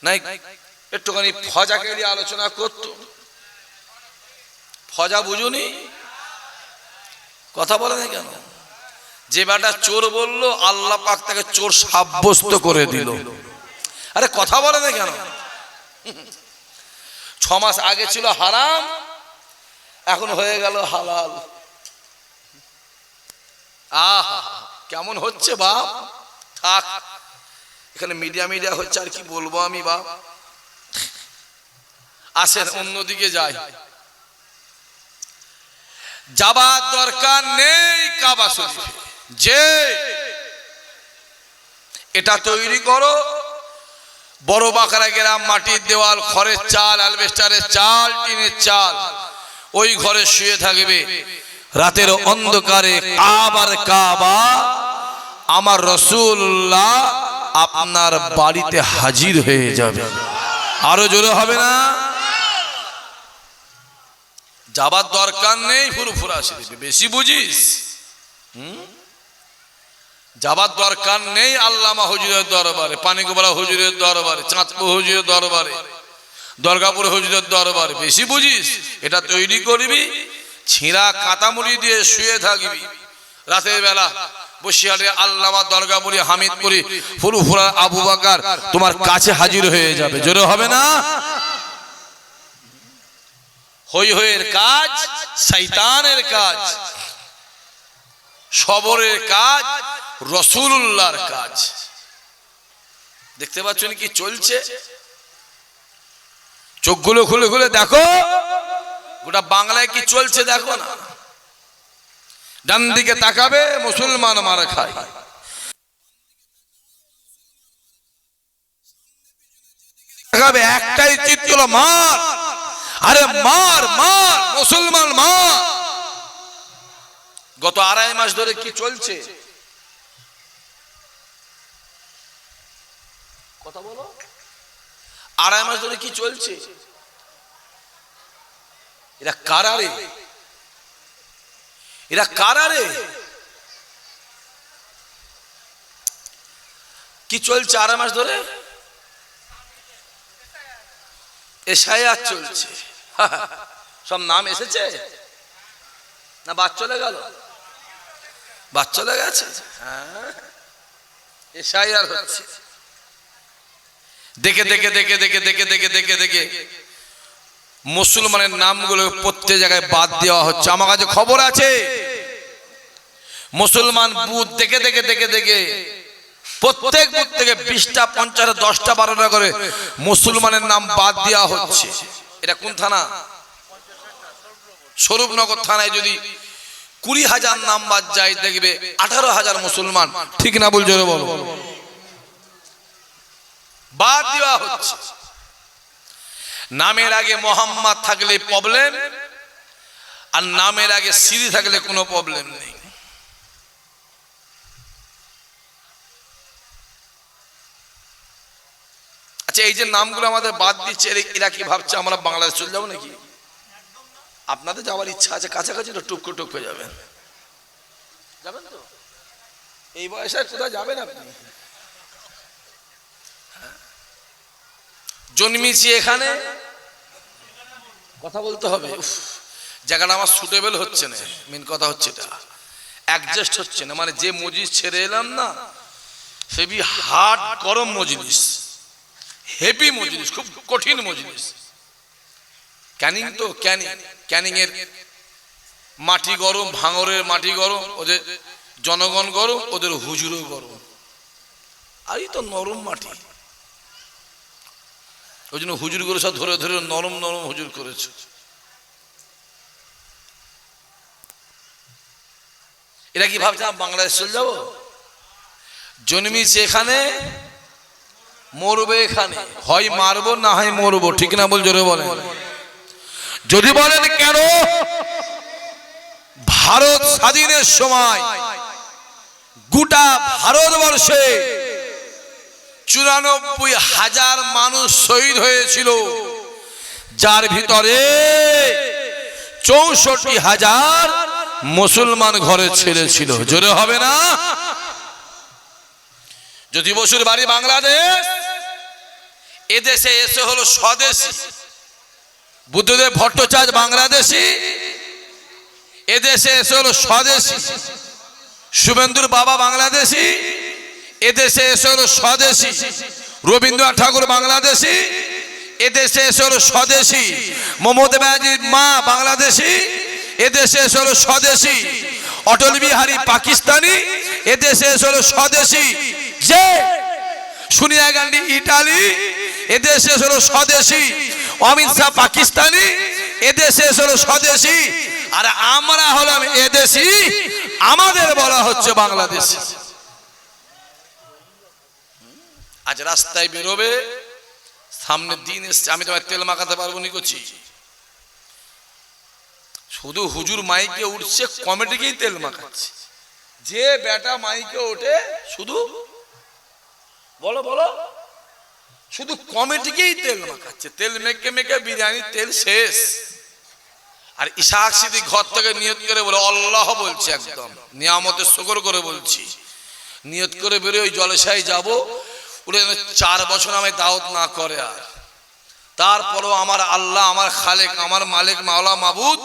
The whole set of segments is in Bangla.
নাই একটুখানি ফজাকে নিয়ে আলোচনা করত। ফজা বুঝুনি? কথা বলে না কেন? যে বেটা চোর বললো আল্লাহ পাক তাকে চোর সাব্যস্ত করে দিল। আরে কথা বলে না কেন? 6 মাস আগে ছিল হারাম, এখন হয়ে গেল হালাল। আহা কেমন হচ্ছে বাপ। থাক, এখানে মিডিয়া হচ্ছে, আর কি বলবো আমি বাপ। আসেন অন্যদিকে যাই। যাবার দরকার নেই কাবা শরীফে, যে এটা তৈরি করো বড় বাঁকড়া গ্রাম, মাটির দেওয়াল, খড়ের চাল, অ্যালবেস্টারের চাল, টিনের চাল, ওই ঘরে শুয়ে থাকবে। রাতের অন্ধকারে কাবার কাবা আমার রাসূলুল্লাহ আপনার বাড়িতে হাজির হয়ে যাবে। আরো জোরে হবে না? যাবার দরকার নেই ফুরফুরা শরীফে, বেশি বুঝিস? যাবার দরকার নেই আল্লামা হুজুরের দরবারে, পানিগোপালা হুজুরের দরবারে, চাঁদপুর হুজুরের দরবারে, দুর্গাপুর হুজুরের দরবারে, বেশি বুঝিস? এটা তৈরি করবি, ছিঁড়া কাঁটামুড়ি দিয়ে শুয়ে থাকবি। রাতের বেলা বসিরহাটে আল্লামা, দুর্গাপুরি, হামিদপুরি, ফুরফুরা আবু বকর তোমার কাছে হাজির হয়ে যাবে। জোরে হবে না? হই হইয়ের কাজ শয়তানের কাজ, সবরের কাজ রাসূলুল্লাহর কাজ। দেখতে পাচ্ছেন কি চলছে? চোখগুলো খুলে খুলে দেখো, গোটা বাংলায় কি চলছে দেখো না। ডান দিকে তাকাবে, মুসলমান মার খায়। তাকাবে, একটাই চিৎকার, মার, আরে মার মার, মুসলমান মার। গত 2.5 মাস ধরে কি চলছে? কথা বলো। 2.5 মাস ধরে কি চলছে? এরা কারা রে? এরা কারা রে? কি চলছে 2.5 মাস ধরে? এশায়াত চলছে। সব নাম এসেছে না? বাদ চলে গেল? বাদ চলে গেছে। হ্যাঁ, এশায়াত হচ্ছে। দেখে দেখে দেখে দেখে দেখে দেখে দেখে দেখে মুসলমানের নামগুলো প্রত্যেক জায়গায় বাদ দেওয়া হচ্ছে। আমার কাছে খবর আছে, মুসলমান বুথ দেখে দেখে দেখে দেখে প্রত্যেক বুথ থেকে 20টা 50টা 10টা 12টা করে মুসলমানের নাম বাদ দেওয়া হচ্ছে। এটা কোন থানা? স্বরূপনগর থানায় যদি 20,000 নাম বাদ যায়, দেখবে 18,000 মুসলমান, ঠিক না বল? জোরে বলো। বাদ দেওয়া হচ্ছে। নামের আগে মোহাম্মদ থাকলে প্রবলেম, আর নামের আগে সিরি থাকলে কোনো প্রবলেম নেই। আচ্ছা, এই যে নামগুলো আমাদের বাদ দিচ্ছে, এরা কি ভাবছে আমরা বাংলাদেশ চলে যাবো নাকি? আপনাদের যাওয়ার ইচ্ছা আছে, কাছাকাছি তো টুক টুক হয়ে যাবেন। যাবেন তো? এই বয়সে কোথায় যাবেন আপনি? জন্মিছি এখানে, কথা বলতে হবে। জায়গাটা আমার সুটেবল হচ্ছে না, মেন কথা হচ্ছে এটা অ্যাডজাস্ট হচ্ছে না। মানে যে মজলিস ছেড়ে এলাম না, হেভি হার্ড গরম মজলিস, হেভি মজলিস, খুব কঠিন মজলিস। ক্যানিং তো ক্যানিং এর মাটি গরম, ভাঙরের মাটি গরম, ওদের জনগণ গরম, ওদের হুজুরও গরম। আর এই তো নরম মাটি, ওই জন্য হুজুর গুলো সব ধরে ধরে নরম নরম হুজুর করেছে। এরা কি ভাবছে বাংলাদেশ চলে যাবো? জন্মিছে এখানে, মরবে এখানে, হয় মারবো না হয় মরবো, ঠিক না বল? জোরে বলেন। যদি বলেন কেন, ভারত স্বাধীনের সময় গোটা ভারতবর্ষে 94,000 মানুষ শহীদ হয়েছিল, যার ভিতরে 64,000 মুসলমান ঘরে ছেলে ছিল। জোরে হবে না? জ্যোতি বসুর বাড়ি বাংলাদেশ, এদেশে এসে হলো স্বদেশী। বুদ্ধদেব ভট্টাচার্য বাংলাদেশি, এদেশে এসে হলো স্বদেশী। শুভেন্দুর বাবা বাংলাদেশি, এদেশে এসে হলো স্বদেশী। রবীন্দ্রনাথ ঠাকুর বাংলাদেশি, এদেশে এসে হলো স্বদেশী। মমতা ব্যানার্জির মা বাংলাদেশি, এদেশে এসে হলো স্বদেশী। অটল বিহারী পাকিস্তানি, এদেশে এসে হলো স্বদেশী। যে সোনিয়া গান্ধী ইটালি, এদেশে এসে হলো স্বদেশী। অমিত শাহ পাকিস্তানি, এদেশে এসে হলো স্বদেশী। আর আমরা হলাম এদেশি, আমাদের বলা হচ্ছে বাংলাদেশি। আজ রাস্তায় বেরোবে, সামনের দিন এসছে, আমি তোমার তেল মাখাতে পারবো নি করছি। শুধু হুজুর মাইকে উঠছে, কমিটিকেই তেল মাখাচ্ছে। যে বেটা মাইকে ওঠে শুধু বলো বলো, শুধু কমিটিকেই তেল মাখাচ্ছে। তেল মেখে মেখে বিরিয়ানির তেল শেষ। আর ইসাক সিদ্দিক ঘর থেকে নিয়ত করে বলে, আল্লাহ বলছে, একদম নিয়ামতের শুকর করে বলছি, নিয়ত করে বেরোয় ওই জলসায় যাবো, ওটা 4 বছর আমি দাওয়াত না করে। আর তারপরও আমার আল্লাহ, আমার খালেক, আমার মালিক, মাওলা, মাবুদ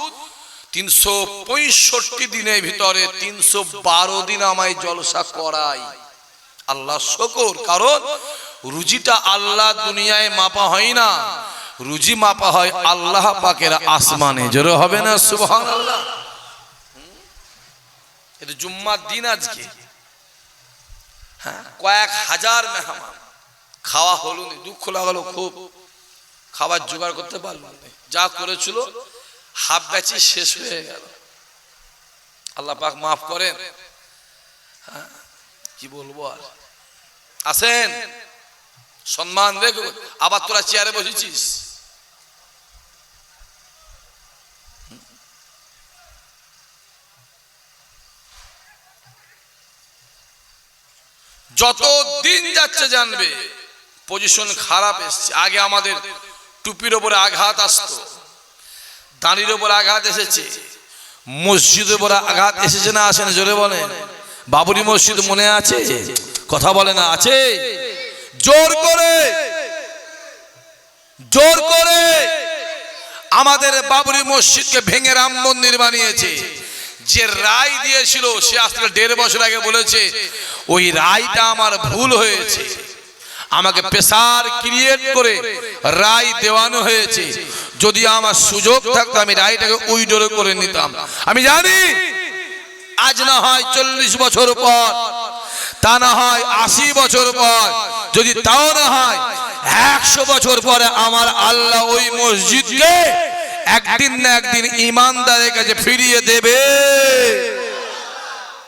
365 দিনের ভিতরে 312 দিন আমায় জলসা করাই। আল্লাহ শুকর। কারণ রুজিটা আল্লাহ দুনিয়ায় মাপা হয় না, রুজি মাপা হয় আল্লাহ পাকের আসমানে। জোরে হবে না সুবহানাল্লাহ। এটা জুম্মার দিন আজকে, হ্যাঁ, কয়েক হাজার মেহমান, খাওয়া হলো না, দুঃখ লাগালো খুব। খাবার জোগাড় করতে পারলো না, যা করেছিল হাফ ব্যাচি শেষ হয়ে গেল। আল্লাহ পাক মাফ করেন। হ্যাঁ, কি বলবো আর। আসেন, সম্মান রেখো। আবার তোরা চেয়ারে বসেছিস। যত দিন যাচ্ছে জানবে পজিশন খারাপ এসছে। আগে আমাদের টুপির ওপরে আঘাত আসতো, দাঁড়ির ওপরে আঘাত এসেছে, মসজিদের ওপরে আঘাত এসেছে না আসে না? জোরে বলেন। বাবরি মসজিদ মনে আছে? কথা বলে না আছে? জোর করে জোর করে আমাদের বাবরি মসজিদকে ভেঙে রাম মন্দির বানিয়েছে। যে রায় দিয়েছিল সে আসলে 1.5 বছর আগে বলেছে, ওই রায়টা আমার ভুল হয়েছে, আমাকে প্রেসার ক্রিয়েট করে রায় দেওয়ানো হয়েছে। যদি আমার সুযোগ থাকতো আমি রায়টাকে উইড্র করে নিতাম। আমি জানি আজ না হয় 40 বছর পর, তা না হয় 80 বছর পর, যদি তাও না হয় 100 বছর পরে আমার আল্লাহ ওই মসজিদকে একদিন না একদিন ইমানদারের কাছে ফিরিয়ে দেবে।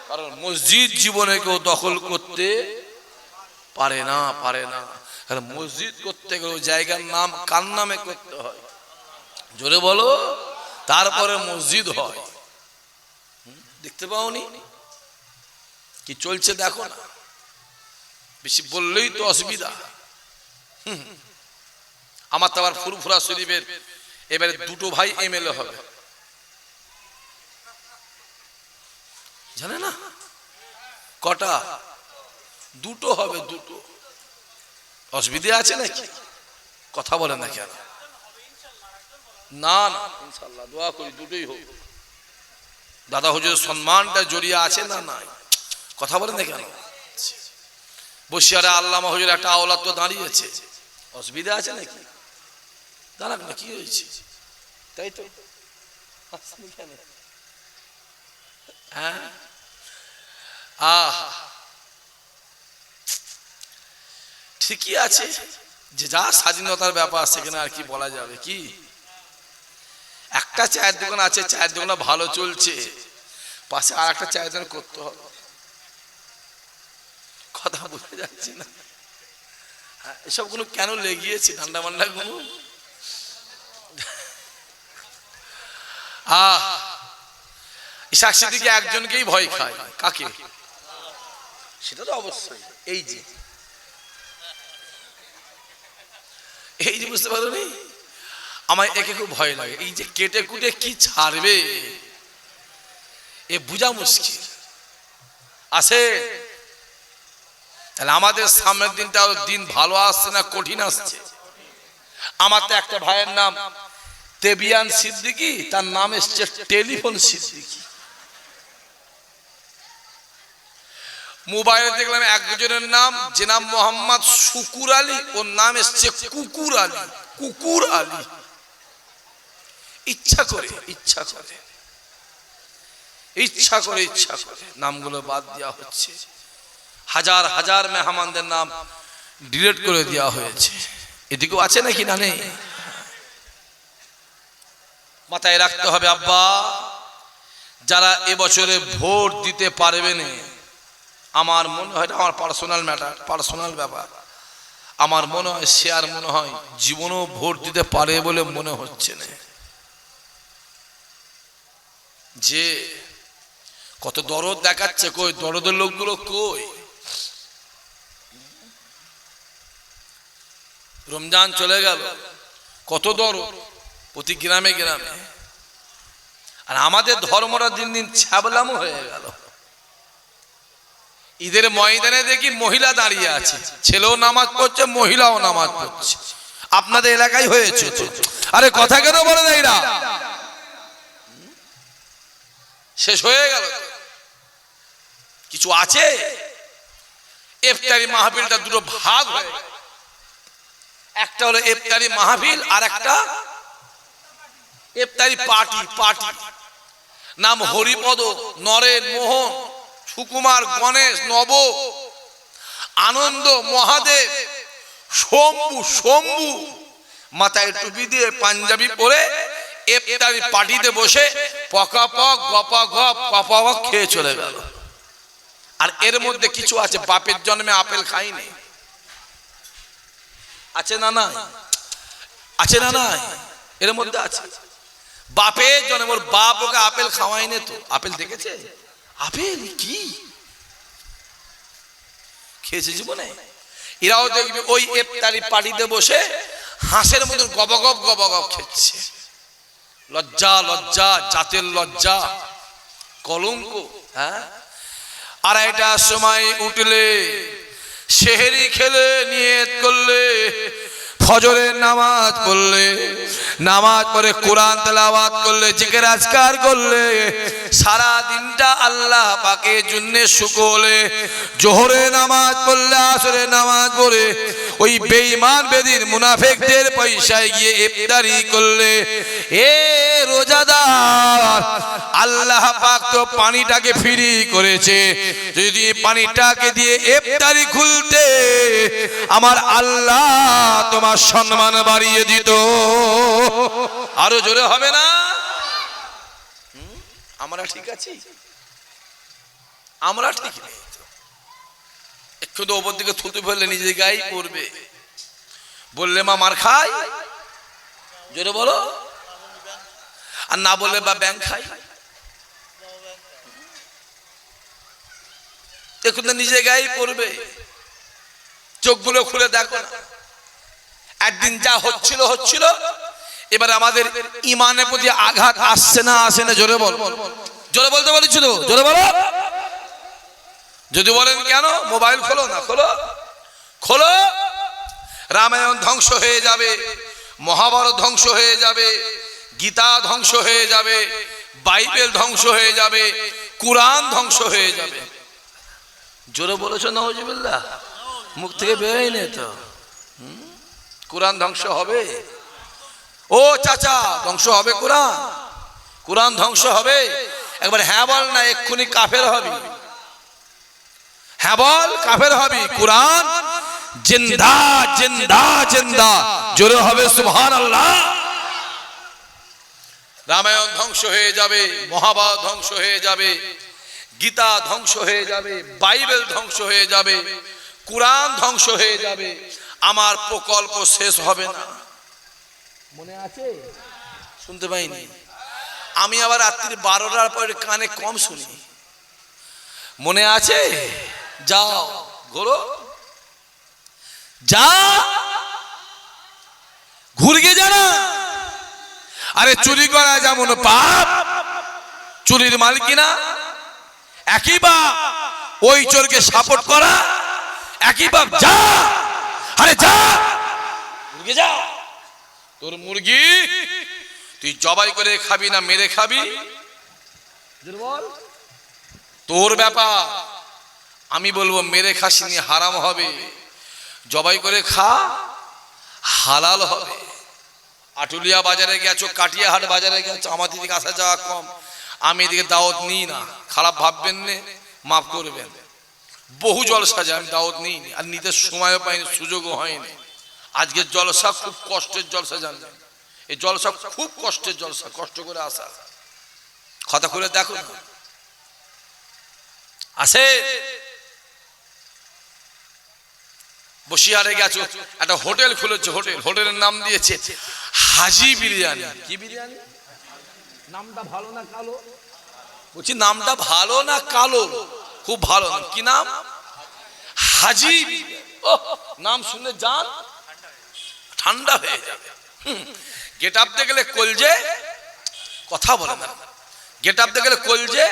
কারণ মসজিদ জীবনে কেউ দখল করতে পারে না, পারে না। কারণ মসজিদ করতে গেলে জায়গার নাম কার নামে করতে হয়? জোরে বলো। তারপরে মসজিদ হয়। দেখতে পাওনি কি চলছে? দেখো না, বেশি বললেই তো অসুবিধা। আমার তো আবার ফুরফুরা শরীফের এবারে 2টো ভাই এমএলএ হবে, জানে না? কটা? 2টো হবে, 2টো। অসুবিধা আছে নাকি? কথা বলে না কেন? না না, ইনশাআল্লাহ দোয়া করি 2টোই হোক। দাদা হুজুরের সম্মানটা জড়িয়ে আছে না? নাই। কথা বলে না কেন? বসিয়ারে আল্লামা হুজুর একটা আওলাদ তো দাঁড়িয়েছে, অসুবিধা আছে নাকি? দাঁড়াক না, কি হয়েছে? তাই তো ঠিকই আছে, যে যা স্বাধীনতার ব্যাপার সেখানে আর কি বলা যাবে। কি একটা চায়ের দোকান আছে, চায়ের দোকানটা ভালো চলছে, পাশে আর একটা চায়ের দোকান করতে হবে। কথা বোঝা যাচ্ছে না? এসব গুলো কেন লেগিয়েছে? ঠান্ডা মান্ডা গুলো ইসাক সিদ্দিকী একজনকেই ভয় খায়। কাকে? সেটা তো অবশ্যই এই যে বুঝতে পারো নি, আমার একে খুব ভয় লাগে। এই যে কেটে কুটে কি ছাড়বে এ বুঝা মুশকিল আছে। তাহলে আমাদের সামনের দিনটা দিন ভালো আসছে না কঠিন আসছে? আমার তো একটা ভাইয়ের নাম তেবিয়ান সিদ্দিকী, তার নাম এসছে টেলিফোন সিদ্দিকী। মোবাইলে দেখলাম একজনের নাম, যে নাম মোহাম্মদ শুকুর আলী, ওর নাম এসছে কুকুর আলী। কুকুর আলী। ইচ্ছা করে নামগুলো বাদ দেওয়া হচ্ছে। হাজার হাজার মেহমানদের নাম ডিলিট করে দেওয়া হয়েছে। এদিকেও আছে নাকি না নেই? মাথায় রাখতে হবে আব্বা, যারা এবছরে ভোট দিতে পারবে না, আমার মনে হয় আমার পার্সোনাল ম্যাটার, পার্সোনাল ব্যাপার, আমার মনে হয় সে আর মনে হয় জীবনও ভোট দিতে পারে বলে মনে হচ্ছে না। যে কত দরদ দেখাচ্ছে, কই দরদের লোকগুলো কই? রমজান চলে গেল, কত দরদ প্রতি গ্রামে গ্রামে, আর আমাদের ধর্মটা দিন দিন ছ্যাবলামো হয়ে গেল। ঈদের ময়দানে দেখি মহিলা দাঁড়িয়ে আছে, ছেলেও নামাজ পড়ছে, মহিলাও নামাজ পড়ছে। আপনাদের এলাকায় হয়েছে তো? আরে কথা কেন বলে না এরা? শেষ হয়ে গেল। কিছু আছে? ইফতারি মাহফিলটা দুটো ভাগ হয়ে গেল, একটা হলো ইফতারি মাহফিল আর একটা ইফতারি পার্টি। নাম হরিপদ, নরেন, মোহন, সুকুমার, গণেশ, নব, আনন্দ, মহাদেব, শম্ভু মাথায় টুপি দিয়ে পাঞ্জাবি পরে ইফতারি পার্টিতে বসে পকাপক গপাগপ পপাগপ খেয়ে চলে গেল। আর এর মধ্যে কিছু আছে বাপের জন্মে আপেল খাইনি, আছে না নাই? আছে না নাই? এর মধ্যে আছে বাপের জন্মে, ওর বাপ ওকে আপেল খাওয়াইনি তো। আপেল দেখেছে? আপেল কি খেয়েছে জীবনে? এরাও দেখবে ওই ইফতারি পার্টিতে বসে হাঁসের মতন গবগব খেচ্ছে। লজ্জা, জাতের লজ্জা, কলঙ্ক। হ্যাঁ, আড়াইটার সময় উঠলে, সেহরি খেলে, নিয়ত করলে, ফজরের নামাজ পড়লে, নামাজ পড়ে কোরআন তেলাওয়াত করলে, জিকির আজকার করলে, সারা দিনটা আল্লাহ পাকের জন্য শুকলে, জোহরে নামাজ পড়লে, আসরে নামাজ পড়ে ওই বেঈমান বেদিন মুনাফিকদের পয়সায় গিয়ে ইফতারি করলে, এ রোজাদার, আল্লাহ পাক তো পানিটাকে ফ্রি করেছে, যদি পানিটাকে দিয়ে ইফতারি খুলতে আমার আল্লাহ তোমার সম্মান বাড়িয়ে দিত। আরো জোরে হবে না? আমরা ঠিক আছি? আমরা ঠিক নেই। একটু তো ওপর দিকে থুতু ফেললে নিজের গায়ে পড়বে, বললে মা মার খাই, জোরে বলো, আর না বললে বা ব্যাংক খাই। দেখুন তো নিজের গায়ে পড়বে, চোখগুলো খুলে দেখো। একদিন যা হচ্ছিল, এবার আমাদের ইমানের প্রতি আঘাত আসছে না আসে না? জোরে বল, জোরে বলতে বলেছি তো, জোরে বলো। যদি বলেন কেন, মোবাইল খোলো না, খোলো। রামায়ণ ধ্বংস হয়ে যাবে, মহাভারত ধ্বংস হয়ে যাবে, গীতা ধ্বংস হয়ে যাবে, বাইবেল ধ্বংস হয়ে যাবে, কুরআন ধ্বংস হয়ে যাবে। জোরে বলেছো নাউজুবিল্লাহ? মুখ থেকে বেরোয় না তো। কুরআন ধ্বংস হবে? ও চাচা, ধ্বংস হবে কুরআন ধ্বংস হবে? একবার হ্যাঁ বল না, এক্ষুনি কাফের হবি। হ্যাঁ বল, কাফের হবি। কুরআন জিন্দা জিন্দা জিন্দা, জোরে হবে সুবহানাল্লাহ। রামায়ণ ধ্বংস হয়ে যাবে, মহাভারত ধ্বংস হয়ে যাবে, গীতা ধ্বংস হয়ে যাবে, বাইবেল ধ্বংস হয়ে যাবে, কুরআন ধ্বংস হয়ে যাবে, আমার প্রকল্প শেষ হবে না। মনে আছে? শুনতে পাইনি? আমি আবার রাত্রি 12টার পরে কানে কম শুনি। মনে আছে? যাও ঘোরো, যা ঘুরগে জানা। আরে চুরি করা যেমন পাপ, চুরির মালিকিনা একই বাপ, ওই চোরকে সাপোর্ট করা একই বাপ। যা, আরে যা, ঘুরগে যা, তোর মুরগি তুই জবাই করে খাবি না মেরে খাবি তোর ব্যাপার। আমি বলবো মেরে খাসনি হারাম হবে, জবাই করে খা হালাল হবে। আটুলিয়া বাজারে গেছো, কাটিয়াহাট বাজারে গেছো, আমাদের দিকে আসা যাওয়া কম, আমি এদিকে দাওয়াত নিই না, খারাপ ভাববেন না, মাফ করবেন। বহু জলসা যায় আমি দাওয়াত নিই আর নিতে সময়ও পাইনি, সুযোগও হয়নি। আজকের জলসা খুব কষ্টের জলসা, জানলেন? এই জলসা খুব কষ্টের জলসা, কষ্ট করে আসা। কথা করে দেখো না, আসে বসিরহাটে গেছো, একটা হোটেল খুলেছে, হোটেলের নাম দিয়েছে হাজি বিরিয়ানি। কি বিরিয়ানি? নামটা ভালো না কালো? বলছি নামটা ভালো না কালো? খুব ভালো নাম। কি নাম? হাজি। ও নাম শুনে যান ঠান্ডা হয়ে যাবে। গেট আপ দেখলে কলজে, কথা বলে না, গেট আপ দেখলে কলজে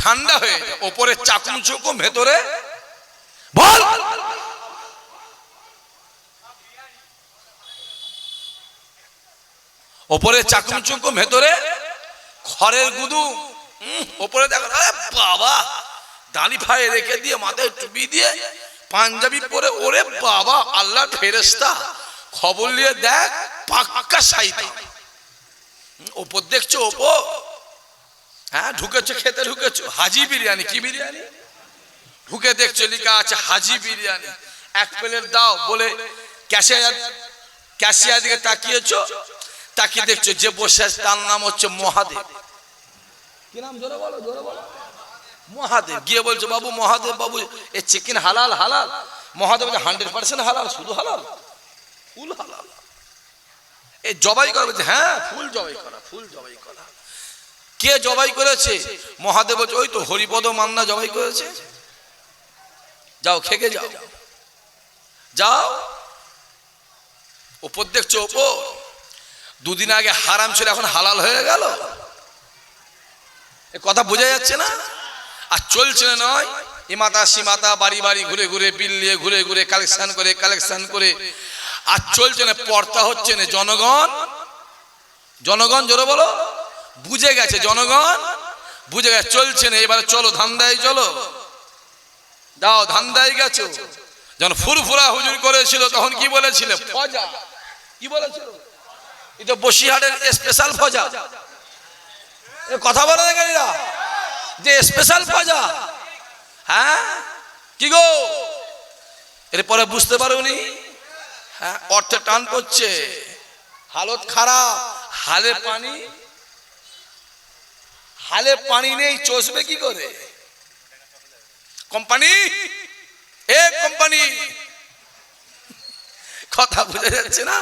ঠান্ডা হয়ে যায়। ওপরে চাকুম চুকুম, ভেতরে বল। ওপরে চাকুম চুকুম, ভেতরে খড়ের গুদু। ওপরে দেখো বাবা, দাড়ি ফায়ে রেখে দিয়ে, মাথায় টুপি দিয়ে, পাঞ্জাবি পরে, ওরে বাবা আল্লাহ ফেরেশতা, খবর নিয়ে দেখ পাক্কা সাইতা। ওপর দেখছো, ওপর হ্যাঁ ঢুকেছো, খেতে ঢুকেছো, হাজি বিরিয়ানি। কি বিরিয়ানি? ঢুকে দেখছো লেখা আছে হাজি বিরিয়ানি। এক প্লেট দাও বলে ক্যাশিয়ার দিকে তাকিয়েছো, তাকিয়ে দেখছো যে বসে আছে তার নাম হচ্ছে মহাদেব। কি নাম? জোরে বলো, জোরে বলো। মহাদেব। গিয়ে বলছো বাবু, মহাদেব বাবু এ চিকেন হালাল? হালাল। মহাদেব 100% হালাল, শুধু হালাল, ফুল হালাল। এ জবাই করা? বলছে হ্যাঁ ফুল জবাই করা, ফুল জবাই করা। কে জবাই করেছে? মহাদেব বলছে ওই তো হরিপদ মান্না জবাই করেছে। যাও খেকে যাও, যাও। ওপর দেখছো, ওপর দুদিন আগে হারাম ছিল, এখন হালাল হয়ে গেল। এ কথা বোঝা যাচ্ছে না? আর চলছে না নয়, ইমাতা সীমাতা বাড়ি বাড়ি ঘুরে ঘুরে, বিল নিয়ে ঘুরে ঘুরে কালেকশন করে আর চলছে না, পর্তা হচ্ছে না। জনগণ জোরে বলো, বুঝে গেছে, জনগণ বুঝে গেছে, চলছে না। এবারে চলো ধান্দায় চলো, যাও ধান্দায় গেছো। যখন ফুরফুরা হুজুর করেছিল তখন কি বলেছিল? ফজা। কি বলেছিল? এটা বসিরহাটের স্পেশাল ফজা। কথা বলে না গাড়িরা যে স্পেশাল ফজা। হ্যাঁ কি গো, এরপরে বুঝতে পারোনি? হ্যাঁ অর্থে টান পড়ছে, হালত খারাপ, হালে পানি নেই, চষবে কি করে? কোম্পানি, এ কোম্পানি, কথা বুঝা যাচ্ছে না?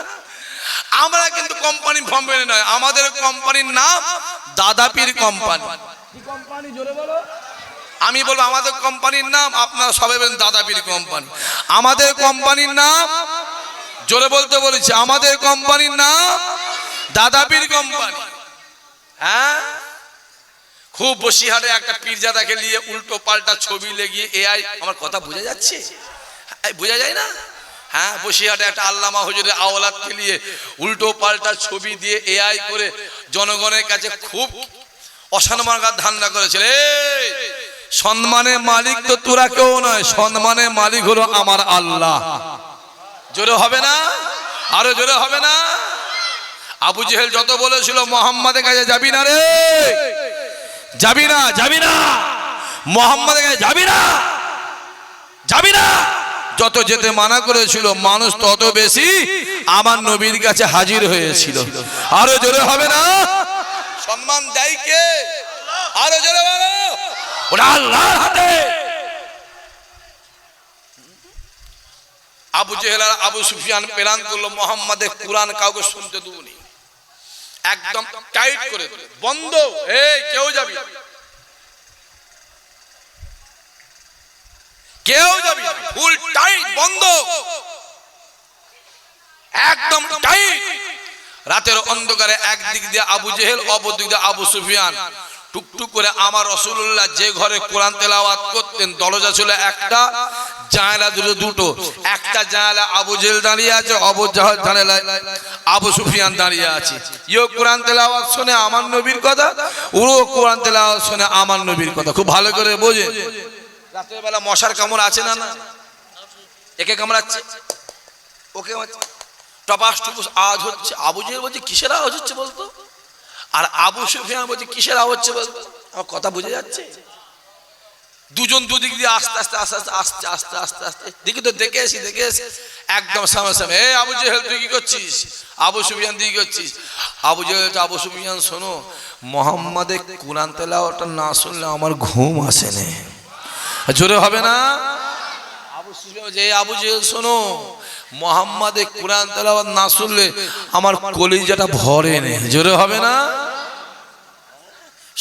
আমরা কিন্তু কোম্পানি ফম্পানি নয়, আমাদের কোম্পানির নাম দাদাপীর কোম্পানি। কি কোম্পানি? জোরে বলো। আমি বলবো আমাদের কোম্পানির নাম, আপনারা সবাই বলেন দাদাপীর কোম্পানি। আমাদের কোম্পানির নাম, জোরে বলতে বলেছি, আমাদের কোম্পানির নাম দাদাপীর কোম্পানি। হ্যাঁ খুব বসিরহাটে একটা পীরজাদাকে নিয়ে উল্টো পাল্টা ছবি লেগিয়ে এআই, আমার কথা বোঝা যাচ্ছে? বোঝা যায় না? হ্যাঁ বসিরহাটে একটা আল্লামা হুজুরের আওলাদকে নিয়ে উল্টো পাল্টা ছবি দিয়ে এআই করে জনগণের কাছে খুব অসম্মানকার ধান্দা করেছিল। সম্মানের মালিক তো তোরা কেউ নয়, সম্মানের মালিক হলো আমার আল্লাহ। জোরে হবে না? আরো জোরে হবে না? আবু জেহেল যত বলেছিল মোহাম্মদের কাছে যাবি না রে, যাবি না, যাবি না, মোহাম্মদের কাছে যাবি না, যাবি না, যত যেতে মানা করেছিল মানুষ তত বেশি আমার নবীর কাছে হাজির হয়েছিল। আরো জোরে হবে না? সম্মান দেয় কে? আরো জোরে বলো, ওটা আল্লাহর হাতে। আবু জেহেল আর আবু সুফিয়ান প্ল্যান করলো মোহাম্মদের কোরআন কাউকে শুনতে দেবনি, একদম টাইট করে বন্ধ, এই কেউ যাবি, কেউ যাবি, ফুল টাইট বন্ধ, একদম টাইট। রাতের অন্ধকারে একদিক দিয়ে আবু জেহেল, অপর দিক দিয়ে আবু সুফিয়ান টুকটুক করে আমার রাসূলুল্লাহ যে ঘরে কোরআন তেলাওয়াত করতেন দরজা ছিল একটা, জানালা দুটো। একটা জানালা আবু জেহেল দাঁড়িয়ে আছে, আবু জাহেল জানালায় আবু সুফিয়ান দাঁড়িয়ে আছে। ইও কোরআন তেলাওয়াত শুনে আমার নবীর কথা, ওরও কোরআন তেলাওয়াত শুনে আমার নবীর কথা। খুব ভালো করে বোঝে। রাতের বেলা মশার কামড় আছে না? না, একে কামড়াচ্ছে, ওকে টপাস টুপুস আওয়াজ হচ্ছে। আবু জেহেল বলছে কিসের আওয়াজ হচ্ছে বলতো, আর আবু সুফিয়ান বলছে কিসের আওয়াজ হচ্ছে বলতো। আমার কথা বুঝে যাচ্ছে? দুজন দুদিক দিয়ে আস্তে আস্তে আস্তে আস্তে আস্তে আস্তে আস্তে আস্তে দেখি তো, দেখে এসি একদম সামনে সামনে। এ আবু জেহেল তুই কি করছিস? আবু সুফিয়ান তুই কি করছিস? আবু জেহেল আবু সুফিয়ান শোনো, মোহাম্মদের কোরআন তেলাওয়াতটা না শুনলে আমার ঘুম আসে না। জোরে হবে না? আবু সুফিয়ান যে আবু জেহেল শোনো, মোহাম্মদের কোরআন তেলাওয়াত না শুনলে আমার কলিজাটা ভরে না। জোরে হবে না?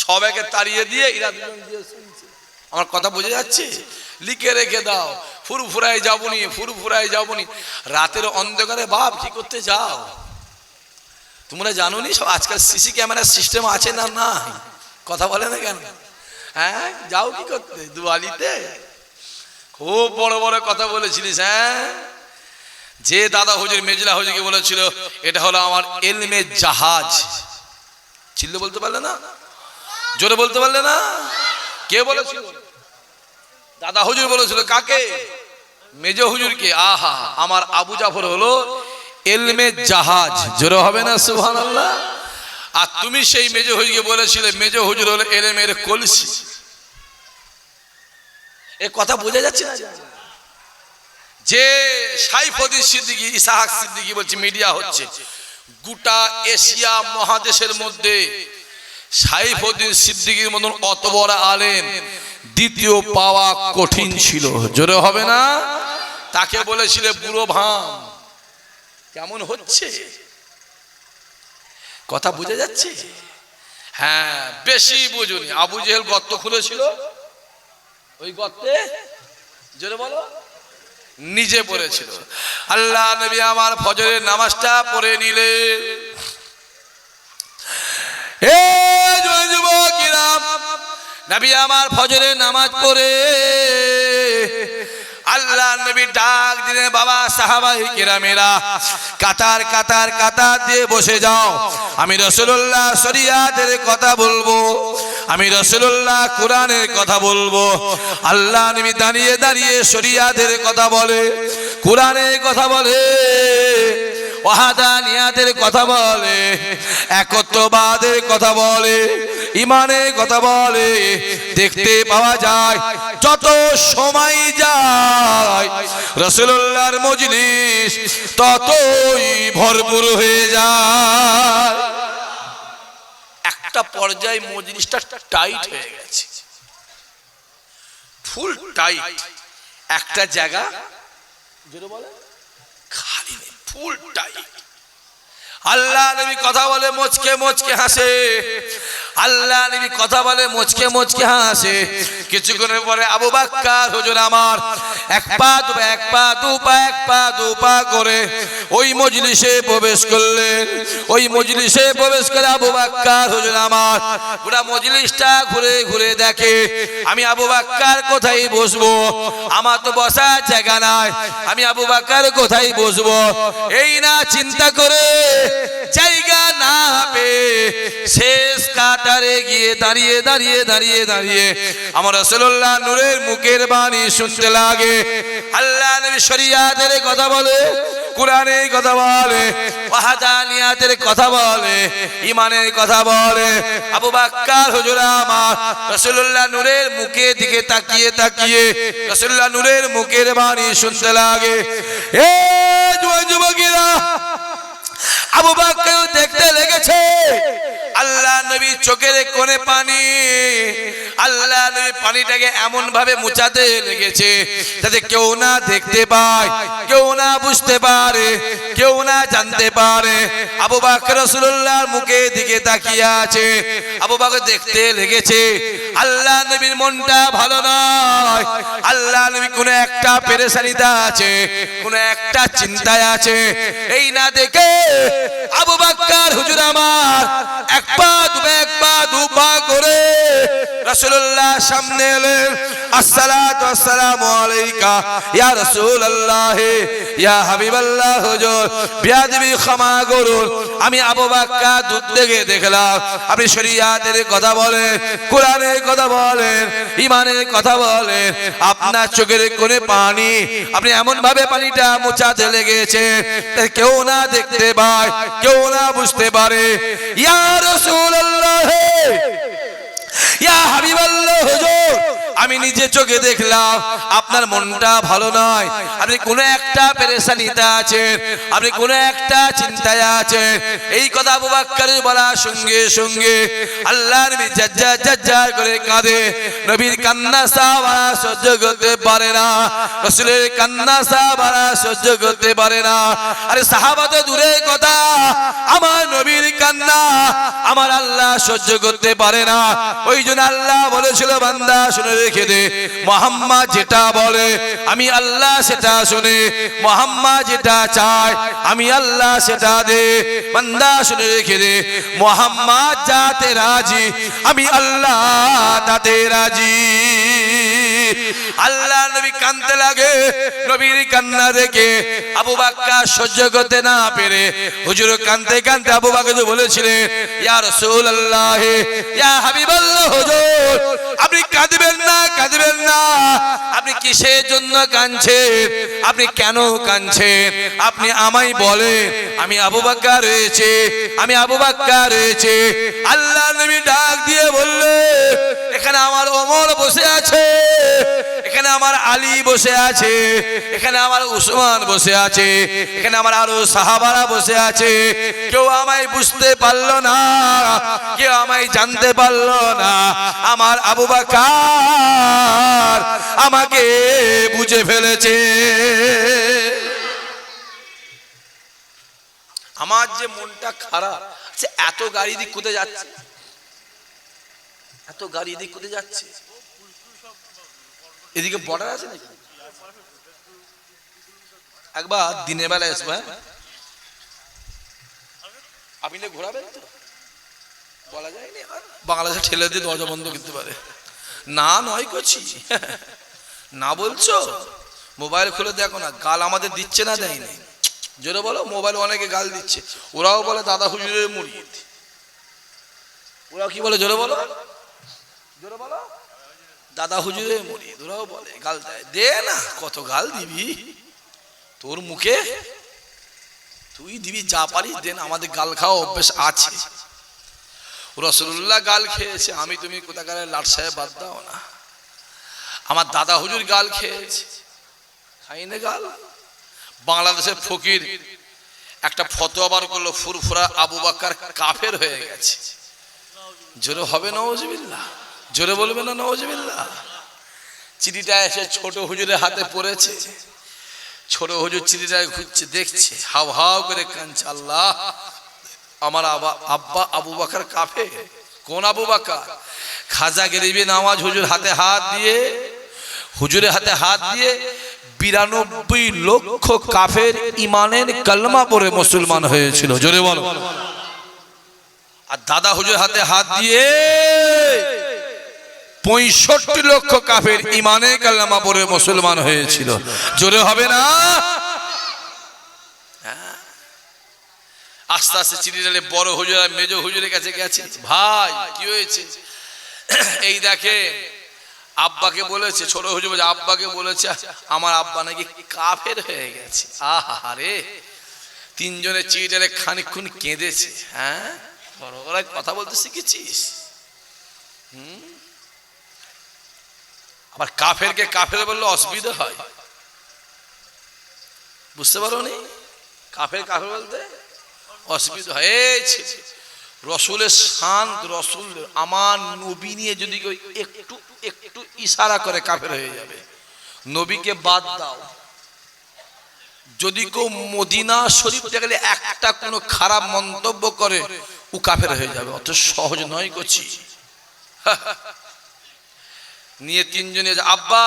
সবাইকে তাড়িয়ে দিয়ে এরা দুজন দিয়ে শুনছে। আমার কথা বুঝে যাচ্ছে? লিখে রেখে দাও, ফুরফুরায় যাবনি, ফুরফুরায় যাবনি। রাতের অন্ধকারে বাপ কি করতে যাও? তোমরা জানো নি সব আজকাল সিসি ক্যামেরার সিস্টেম আছে না? না, কথা বলে না কেন? হ্যাঁ, যাও কি করতে? দুয়ালিতে খুব বড় বড় কথা বলেছিলিস। হ্যাঁ, যে দাদা হুজুর মেজলা হুজুরকে বলেছিল এটা হলো আমার ইলমের জাহাজ, চিল্লে বলতে পারলে না? জোরে বলতে পারলে না? কে বলেছিল? দাদা হুজুর বলেছিল। কাকে? মেজ হুজুরকে। আহা, আমার আবু জাফর হলো ইলমের জাহাজ। জোরে হবে না সুবহানাল্লাহ? আর তুমি সেই মেজ হুজুরকে বলেছিলে মেজ হুজুর হলো ইলমের কলসি। এই কথা বোঝা যাচ্ছে না? যে সাইফুদ্দিন সিদ্দিকী, ইসহাক সিদ্দিকী বলছে, মিডিয়া হচ্ছে, গোটা এশিয়া মহাদেশের মধ্যে সাইফুদ্দিন সিদ্দিকীর মতন অত বড় আলেম দ্বিতীয় পাওয়া কঠিন ছিল। জোরে হবে না? তাকে বলেছিল বুড়ো ভাম। কেমন হচ্ছে? কথা বুঝে যাচ্ছে? হ্যাঁ, বেশি বুঝুনি। আবু জেহেল গর্ত খুলেছিল, ওই গর্তে জোরে বলো নিজে পড়েছিল। আল্লাহ নবী আমার ফজরের নামাজটা পড়ে নিলে, নবী আমার ফজরের নামাজ পড়ে আল্লাহ নবী ডাক দিলেন, বাবা সাহাবায়ে কেরামেরা কাতার কাতার কাতার দিয়ে বসে যাও, আমি রাসূলুল্লাহ শরিয়াতের কথা বলবো, আমি রাসূলুল্লাহ কোরআনের কথা বলবো। আল্লাহ নবী দাঁড়িয়ে দাঁড়িয়ে শরিয়াতের কথা বলে, কোরআনের কথা বলে, ওয়াহাদানিয়াতের কথা বলে, একত্ববাদের কথা বলে, ইমানের কথা বলে। দেখতে পাওয়া যায় যত সময় যায় রাসূলুল্লাহর মজলিস ততই ভরপুর হয়ে যায়। একটা পর্যায়ে মজলিসটা টাইট হয়ে গেছে, ফুল টাইট। একটা জায়গা জোরে বলে খালি নেই, ফুল টাইট। আল্লাহ নবী কথা বলে মুচকে মুচকে হাসে, আল্লাহ নবী কথা বলে মুচকে মুচকে হাসে। কিছুক্ষণের পরে আবু বকর হুজুর আমার এক পা দু পা করে ওই মজলিসে প্রবেশ করলেন। ওই মজলিসে প্রবেশ করে আবু বকর হুজুর আমার পুরো মজলিসটা ঘুরে ঘুরে দেখে, আমি আবু বকর কোথায় বসবো? আমার তো বসার জায়গা নাই, আমি আবু বকর কোথায় বসবো? এই না চিন্তা করে জায়গা না পেয়ে শেষ কাতারে গিয়ে দাঁড়িয়ে দাঁড়িয়ে দাঁড়িয়ে দাঁড়িয়ে আমার রাসূলুল্লাহ নূরের মুখের বাণী শুনতে লাগে। আল্লাহ নবী শরিয়াতের কথা বলে, কোরআনের কথা বলে, ওয়াহাদানিয়াতের কথা বলে, ইমানের কথা বলে। আবু বকর হুজুর আমার রাসূলুল্লাহ নূরের মুখের দিকে তাকিয়ে তাকিয়ে রাসূলুল্লাহ নূরের মুখের বাণী শুনতে লাগে। এ যুবকেরা, আবু বকর দেখতে লেগেছে আল্লাহ নবী চোখের কোণে পানি। আল্লাহ নবী পানিটাকে এমন ভাবে মুছাতে লেগেছে যাতে কেউ না দেখতে পায়, কেউ না বুঝতে পারে, কেউ না জানতে পারে। আবু বকর রাসূলুল্লাহর মুখের দিকে তাকিয়ে আছে। আবু বকর দেখতে লেগেছে আল্লাহ নবীর মনটা ভালো নয়, আল্লাহ নবী কোনো একটা পেরেশানিতে আছে, কোনো একটা চিন্তায় আছে। এই না দেখে আবু বকর হুজুর আমার এক পা দু পা করে রাসূলুল্লাহ সামনে এলেন, আসসালাতু ওয়াসসালামু আলাইকা ইয়া রাসূলুল্লাহ ইয়া হাবিবাল্লাহ হুজুর, বিয়াদবি ক্ষমা করুন, আমি আবু বকর দূর থেকে দেখলাম আপনি শরীয়তের কথা বলেন, কোরআনের কথা বলেন, ঈমানের কথা বলেন, আপনার চোখের কোণে পানি, আপনি এমন ভাবে পানিটা মোছাতে লেগেছে কেউ না দেখতে পায়, কেউ না বুঝতে পারে। ইয়া রাসূলুল্লাহ ইয়া হাবিবাল্লাহ হুজুর, আমি নিজে চোখে দেখলাম আপনার মনটা ভালো নয়, আপনি কোন একটা পেরেশানিতে আছেন, আপনি কোন একটা চিন্তায় আছেন। এই কথা আবু বকরের বলার সঙ্গে সঙ্গে আল্লাহর নবী জাজ্জা জাজ্জা করে কাঁদে। নবীর কান্না সাহাবারা সহ্য করতে পারে না, রাসূলের কান্না সাহাবারা সহ্য করতে পারে না। আরে সাহাবা তো দূরের কথা, আমার নবীর কান্না আমার আল্লাহ সহ্য করতে পারে না। ওই জন্য আল্লাহ বলেছিল, বান্দা শুনে রেখে দে, মুহাম্মদ যেটা বলে আমি আল্লাহ সেটা শুনে, মুহাম্মদ যেটা চায় আমি আল্লাহ সেটা দে। বান্দা শুনে রেখে দে, মুহাম্মদ যাতে রাজি আমি আল্লাহ তাতে রাজি। আল্লাহ নবী কাঁদতে লাগে, নবীর কান্না দেখে আবু বকর সহ্য করতে না পেরে হুজুর কাঁদতে কাঁদতে আবু বকর বলেছিলেন, ইয়া রাসূলুল্লাহ ইয়া হাবিবাল্লাহ হুজুর, আপনি কাঁদবেন না, কাঁদবেন না, আপনি কিসের জন্য কাঁদছেন, আপনি কেন কাঁদছেন, আপনি আমায় বলেন, আমি আবু বকর রয়েছে, আমি আবু বকর রয়েছে। আল্লাহ নবী ডাক দিয়ে বললেন, এখানে আমার ওমর বসে আছে, এখানে আমার আলী বসে আছে, এখানে আমার উসমান বসে আছে, এখানে আমার আরো সাহাবারা বসে আছে। কেউ আমায় বুঝতে পারলো না, কেউ আমায় জানতে পারলো না, আমার আবু বকর আমাকে বুঝে ফেলেছে। আমার যে মনটা খারাপ, এত গাড়ি দিক কোথায় যাচ্ছে, এত গাড়ি দিক কোথায় যাচ্ছে, এদিকে বর্ডার আছে নাকি? একবার দিনের বেলা আসবে, আপনি ঘোরাবেন তো, বলা যায়নি বাংলাদেশে ঠেলে দিয়ে দরজা বন্ধ করতে পারে না, নয় করছি না বলছো, মোবাইল খুলে দেখো না, গাল আমাদের দিচ্ছে না দেয়নি, জোরে বলো, মোবাইল অনেকে গাল দিচ্ছে, ওরাও বলে দাদা হুজুরের মুরিদ, ওরাও কি বলে, জোরে বলো, জোরে বলো, দাদা হুজুরের মুরিদ, ওরাও বলে, গাল দেয়, দে না, কত গাল দিবি তোর মুখে, তুই দিবি যা পারিস দেন, আমাদের গাল খাওয়া অভ্যেস আছে। রাসূলুল্লাহ গাল খেয়েছে, আমি তুমি কোথাকার লাট সাহেব বাদ দাও না, আমার দাদা হুজুর গাল খেয়েছে, খাই না গাল। বাংলাদেশের ফকির একটা ফতোয়া বার করলো, ফুরফুরা আবু বকর কাফের হয়ে গেছে। জোরে হবে নাউজুবিল্লাহ, জোরে বলবে না নাউজুবিল্লাহ। চিঠিটা এসে ছোট হুজুরের হাতে পড়েছে, ছোট হুজুর চিঠিটা ঘুরছে, দেখছে, হাও হাও করে কাঁদছে, আল্লাহ আমার আব্বা আবু বকর কাফের। কোন আবু বকর? খাজা গরিবে নওয়াজ হুজুর হাতে হাত দিয়ে, হুজুরের হাতে হাত দিয়ে 92 লক্ষ কাফের ইমানের কলমা পড়ে মুসলমান হয়েছিল, জোরে বলো। আর দাদা হুজুর হাতে হাত দিয়ে 65 লক্ষ কাফের ইমানের কলমা পড়ে মুসলমান হয়েছিল, জোরে হবে না? আস্তে আস্তে চিঠিটা বড় হুজুর আর মেজো হুজুরের কাছে গেছে, ভাই কি হয়েছে? এই দেখে আব্বাকে বলেছে, ছোট হুজুর বলছে আব্বাকে বলেছে আমার আব্বা নাকি কাফের হয়ে গেছে। আহারে, তিনজনের চিঠিটারে খানিকক্ষণ কেঁদেছে। হ্যাঁ, বড় বড় কথা বলতে শিখেছিস? আবার কাফেরকে কাফের বললে অসুবিধা হয়, বুঝতে পারো নি? কাফের কাফের বলতে অসুবিধা হয়। রসুলের শান, রসুল আমার নবী নিয়ে যদি একটু একটু ইশারা করে কাফের হয়ে যাবে। নবীকে বাদ দাও, যদি কেউ মদিনা শরীফ দেখলে একটা কোনো খারাপ মন্তব্য করে ও কাফের হয়ে যাবে, অত সহজ নয় করছি। নিয়ে তিনজনে, আব্বা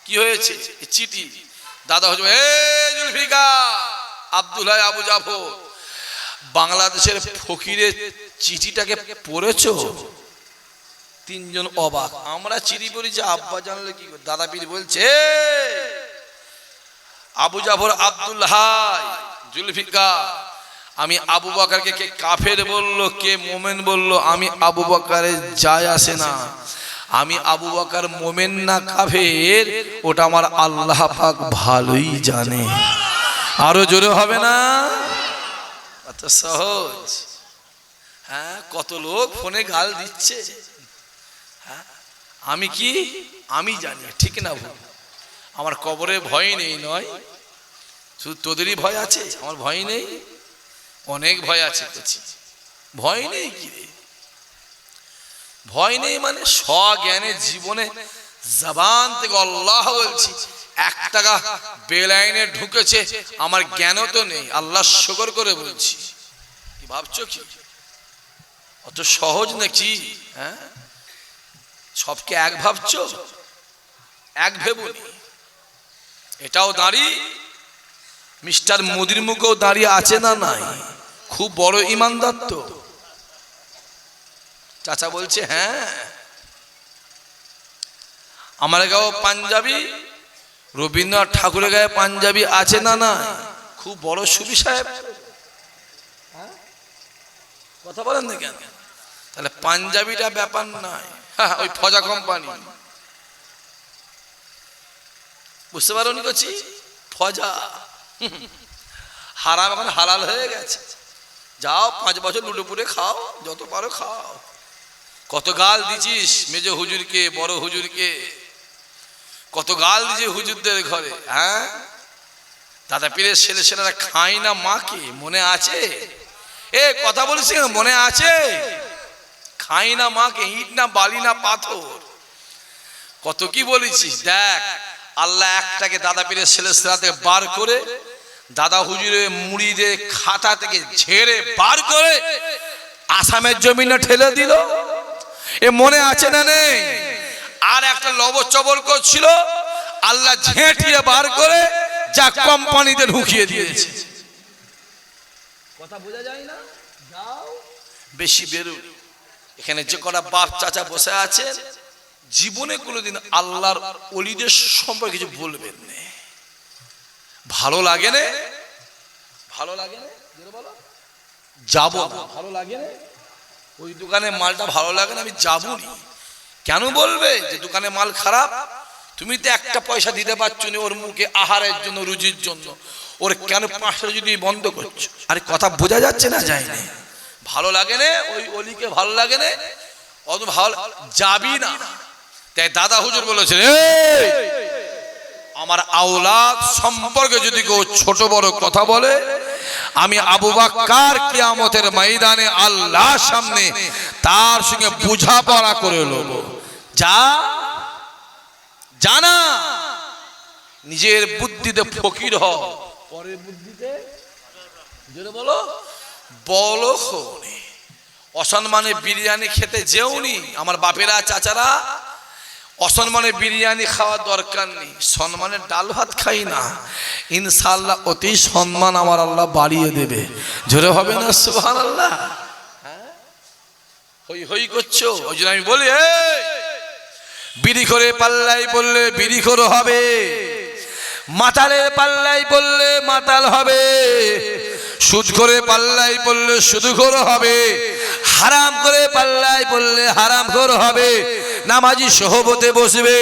কি হয়েছে? চিঠি। দাদা হচ্ছে জুলফিকার, আব্দুল্লাহ, আবু জাফর, বাংলাদেশের ফকিরের চিঠিটাকে পড়েছো? তিনজন অবাক। আমরা চিড়ি বলি যে আব্বা জানলে কি করে? দাদা পীর বলছে, আবু জাফর, আব্দুল হাই, জুলফিকার, আমি আবু বকরকে কে কাফের বললো, কে মোমেন বললো, আমি আবু বকরের যায় আসে না। আমি আবু বকর মোমেন না কাফের, ওটা আমার আল্লাহ পাক ভালোই জানে। আরো জোরে হবে না? এত সহজ। হ্যাঁ, কত লোক ফোনে গাল দিচ্ছে। হ্যাঁ, আমি কি আমি জানি, ঠিক না ভুল? আমার কবরে ভয় নেই নয়, শুধু তোদেরই ভয় আছে, আমার ভয় নেই। অনেক ভয় আছে। ভয় নেই কি রে? ভয় নেই মানে স্বজ্ঞানে জীবনে জবান থেকে আল্লাহ বলছি, 1 টাকা বেলাইনে ঢুকেছে, আমার জ্ঞানও তো নেই, আল্লাহ শুকর করে বলছি। কি ভাবছো কি অত সহজ নাকি? হ্যাঁ, সবকে এক ভাবছো? এক ভেবনি। এটাও দাঁড়িয়ে মিস্টার মোদির মুখেও দাঁড়িয়ে আছে না নাই? খুব বড় ইমানদার তো। চাচা বলছে হ্যাঁ, আমার গাঁও পাঞ্জাবি, রবীন্দ্রনাথ ঠাকুরের গায়ে পাঞ্জাবি আছে না না? খুব বড় সুফি সাহেব। কথা বলেন না কেন? তাহলে পাঞ্জাবিটা ব্যাপার নয়, হ্যাঁ, ওই ফজা কোম্পানি, বুঝতে পারো নি? করছি ফজা হারাম এখন হালাল হয়ে গেছে। যাও 5 বছর লুটুপুরে খাও, যত পারো খাও। কত গাল দিছিস মেজ হুজুরকে, বড় হুজুরকে, কত গাল দিছিস হুজুরদের ঘরে। হ্যাঁ, দাদা পীরের ছেলেরা খাই না মাকে, মনে আছে? এ কথা বলিস মনে আছে? খাই না মাকে, ইট না বালি না পাথর, কত কি বলেছিস। দেখ, আল্লাহ একটাকে দাদা পীরের ছেলেরা থেকে বার করে, দাদা হুজুরের মুড়িদের খাতা থেকে ঝেড়ে বার করে আসামের জমিনে ঠেলে দিল। এ মনে আছে না নেই? আর একটা লবর চবর করছিল, আল্লাহ ঝেঁটিয়ে বার করে যা কোম্পানিতে ঢুকিয়ে দিয়েছে। কথা বোঝা যায় না? যাও, বেশি বেরোন। এখানে যে কটা বাপ চাচা বসে আছে, জীবনে কোনোদিন আল্লাহর ওলিদের সম্পর্কে কিছু বলবেন না। ভালো লাগে না? ভালো লাগে না? যাবো না। ভালো লাগে না? ওই দোকানে মালটা ভালো লাগে না, আমি যাবো না। কেন বলবে যে দোকানে মাল খারাপ? তুমি তো একটা পয়সা দিতে পারছো না ওর মুখে আহারের জন্য, রুজির জন্য, ওর কেন 5টা যদি বন্ধ করছো? আরে কথা বোঝা যাচ্ছে না? যায় না? ভালো লাগে না? ওই অলিকে ভালো লাগে না? অত ভালো যাবি না। তাই দাদা হুজুর বলেছেন, আমার আওলাদ সম্পর্কে যদি কেউ ছোট বড় কথা বলে, আমি আবু বকর কিয়ামতের ময়দানে আল্লাহর সামনে তার সঙ্গে বোঝাপড়া করে নেব। যা জানা, নিজের বুদ্ধিতে ফকির হও, পরের বুদ্ধিতে জোরে বলো বলো খোনে। অসম্মানে বিরিয়ানি খেতে যেওনি, আমার বাপেরা চাচারা, অসম্মানে বিরিয়ানি খাওয়ার দরকার নেই, সম্মানের ডাল ভাত খাই না, ইনশাআল্লাহ অতি সম্মান আমার আল্লাহ বাড়িয়ে দেবে। জোরে হবে না সুবহানাল্লাহ? হই হই করছো, ওই জন্য আমি বলি, বিড়ি করে পাল্লাই বললে বিড়ি করে হবে, মাতালের পাল্লাই বললে মাতাল হবে, সুদ করে পাল্লাই বললে সুদখোর হবে, হারাম করে পাল্লাই বললে হারামখোর হবে। নামাজি সহবতে বসবে,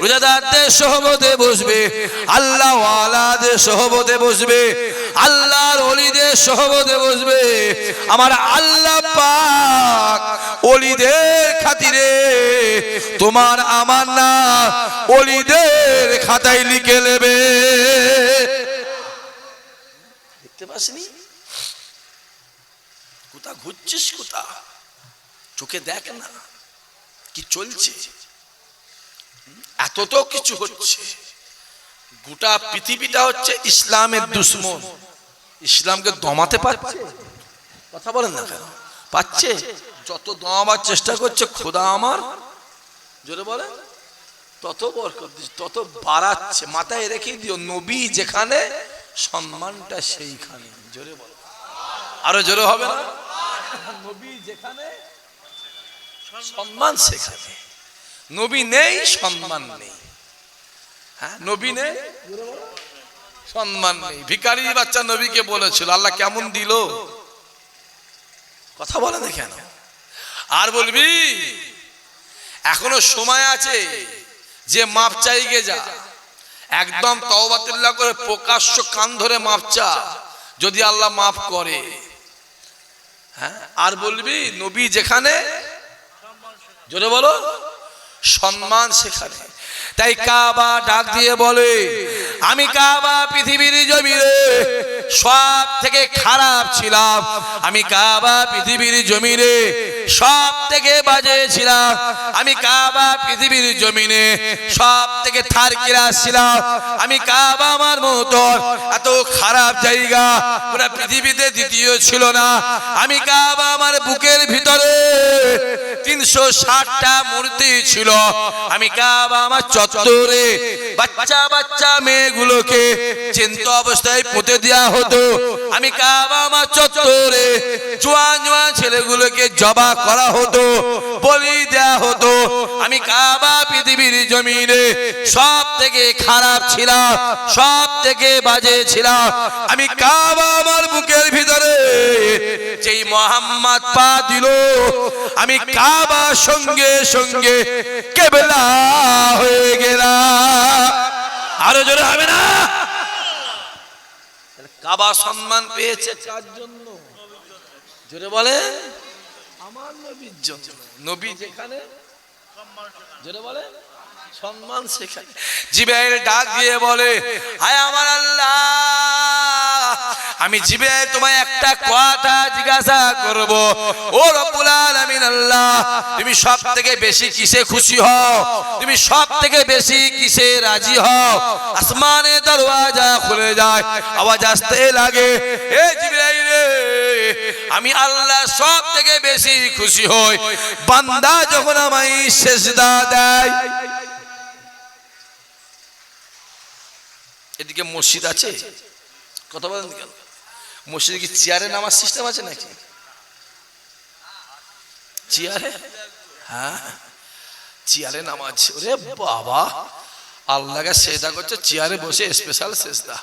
রোজাদারদের সহবতে বসবে, আল্লাহ ওয়ালাদের সহবতে বসবে, আল্লাহর ওলিদের সহবতে বসবে। আমার আল্লাহ পাক ওলিদের খাতিরে তোমার আমার না ওলিদের খাতায় লিখে নেবে। দেখতে পাসনি? কোথা ঘুরছিস? কোথা? চোখে দেখ না কি চলছে? এত তো কিছু হচ্ছে। গোটা পৃথিবীটা হচ্ছে ইসলামের দুশ্মন। ইসলামকে দমাতে পারছে? কথা বলেন না কেন? পাচ্ছে? যত দমাবার চেষ্টা করছে খোদা আমার, জোরে বলেন, তত বরকত দিচ্ছে, তত বাড়াচ্ছে। মাথায় রেখে দিও, নবী যেখানে সম্মানটা সেইখানে। জোরে বলো, আরো জোরে হবে না? নবী যেখানে সম্মান শেখাবে। নবী নেই, সম্মান নেই। হ্যাঁ, নবী নেই, সম্মান নেই। ভিখারি বাচ্চা নবীকে বলেছিল, আল্লাহ কেমন দিল? কথা বলে না কেন? আর বলবি এখনো সময় আছে, যে মাপ চাইগে যা, একদম তওবাতুল্লাহ করে প্রকাশ্য কান ধরে মাপ চা, যদি আল্লাহ মাফ করে। হ্যাঁ, আর বলবি নবী যেখানে, জোরে বলো, সম্মান সেখানে। তাই কাবা ডাক দিয়ে বলে, আমি কাবা পৃথিবীর জমিনে সব থেকে খারাপ ছিলাম, আমি কাবা পৃথিবীর জমিনে সব থেকে বাজে ছিলাম, আমি কাবা পৃথিবীর জমিনে সব থেকে থার্ড ক্লাস ছিলাম, আমি কাবা আমার মতো এত খারাপ জায়গা পুরো পৃথিবীতে দ্বিতীয় ছিল না। আমি কাবা আমার বুকের ভিতরে 360টা মূর্তি ছিল, আমি কাবা আমার চত্বরে বাচ্চা বাচ্চা মেয়েগুলোকে চিন্ত অবস্থায় পুঁতে দেওয়া হতো, আমি কাবা আমার চত্বরে জোয়ান জোয়ান ছেলেগুলোকে জবা করা হতো, বলি দেয়া হতো। আমি কাবা পৃথিবীর জমিনে সব থেকে খারাপ ছিলাম, সব থেকে বাজে ছিলাম। আমি কাবা আমার বুকের ভিতরে যেই মুহাম্মদ পা দিল, আমি কাবা সঙ্গে সঙ্গে কিবলা হয়ে গেলাম। আরো জোরে হবে না? কাবা সম্মান পেয়েছে কার জন্য? জোরে বলে, আমার নবীর জন্য। নবী যেখানে, জোরে বলে, সম্মান সেখানে। জিবরাইল ডাক দিয়ে বলে, হায় আমার আল্লাহ, আমি জিবরাইল তোমায় একটা কথা জিজ্ঞাসা করব। ও রব্বুল আলামিন আল্লাহ, তুমি সব থেকে বেশি কিসে খুশি হও? তুমি সব থেকে বেশি কিসে রাজি হও? আসমানে দরওয়াজা খুলে যায়, আওয়াজ আসতে লাগে, এ জিবরাইল, আমি আল্লাহ সব থেকে বেশি খুশি হই বান্দা যখন আমায় সেজদা দেয়। এদিকে মসজিদ আছে, কথা বলেন কেন? মসজিদে কি চেয়ারে নামাজ সিস্টেম আছে নাকি? চেয়ারে, হ্যাঁ, চেয়ারে নামাজ। ওরে বাবা, আল্লাহকে সেজদা করছে চেয়ারে বসে, স্পেশাল সেজদা।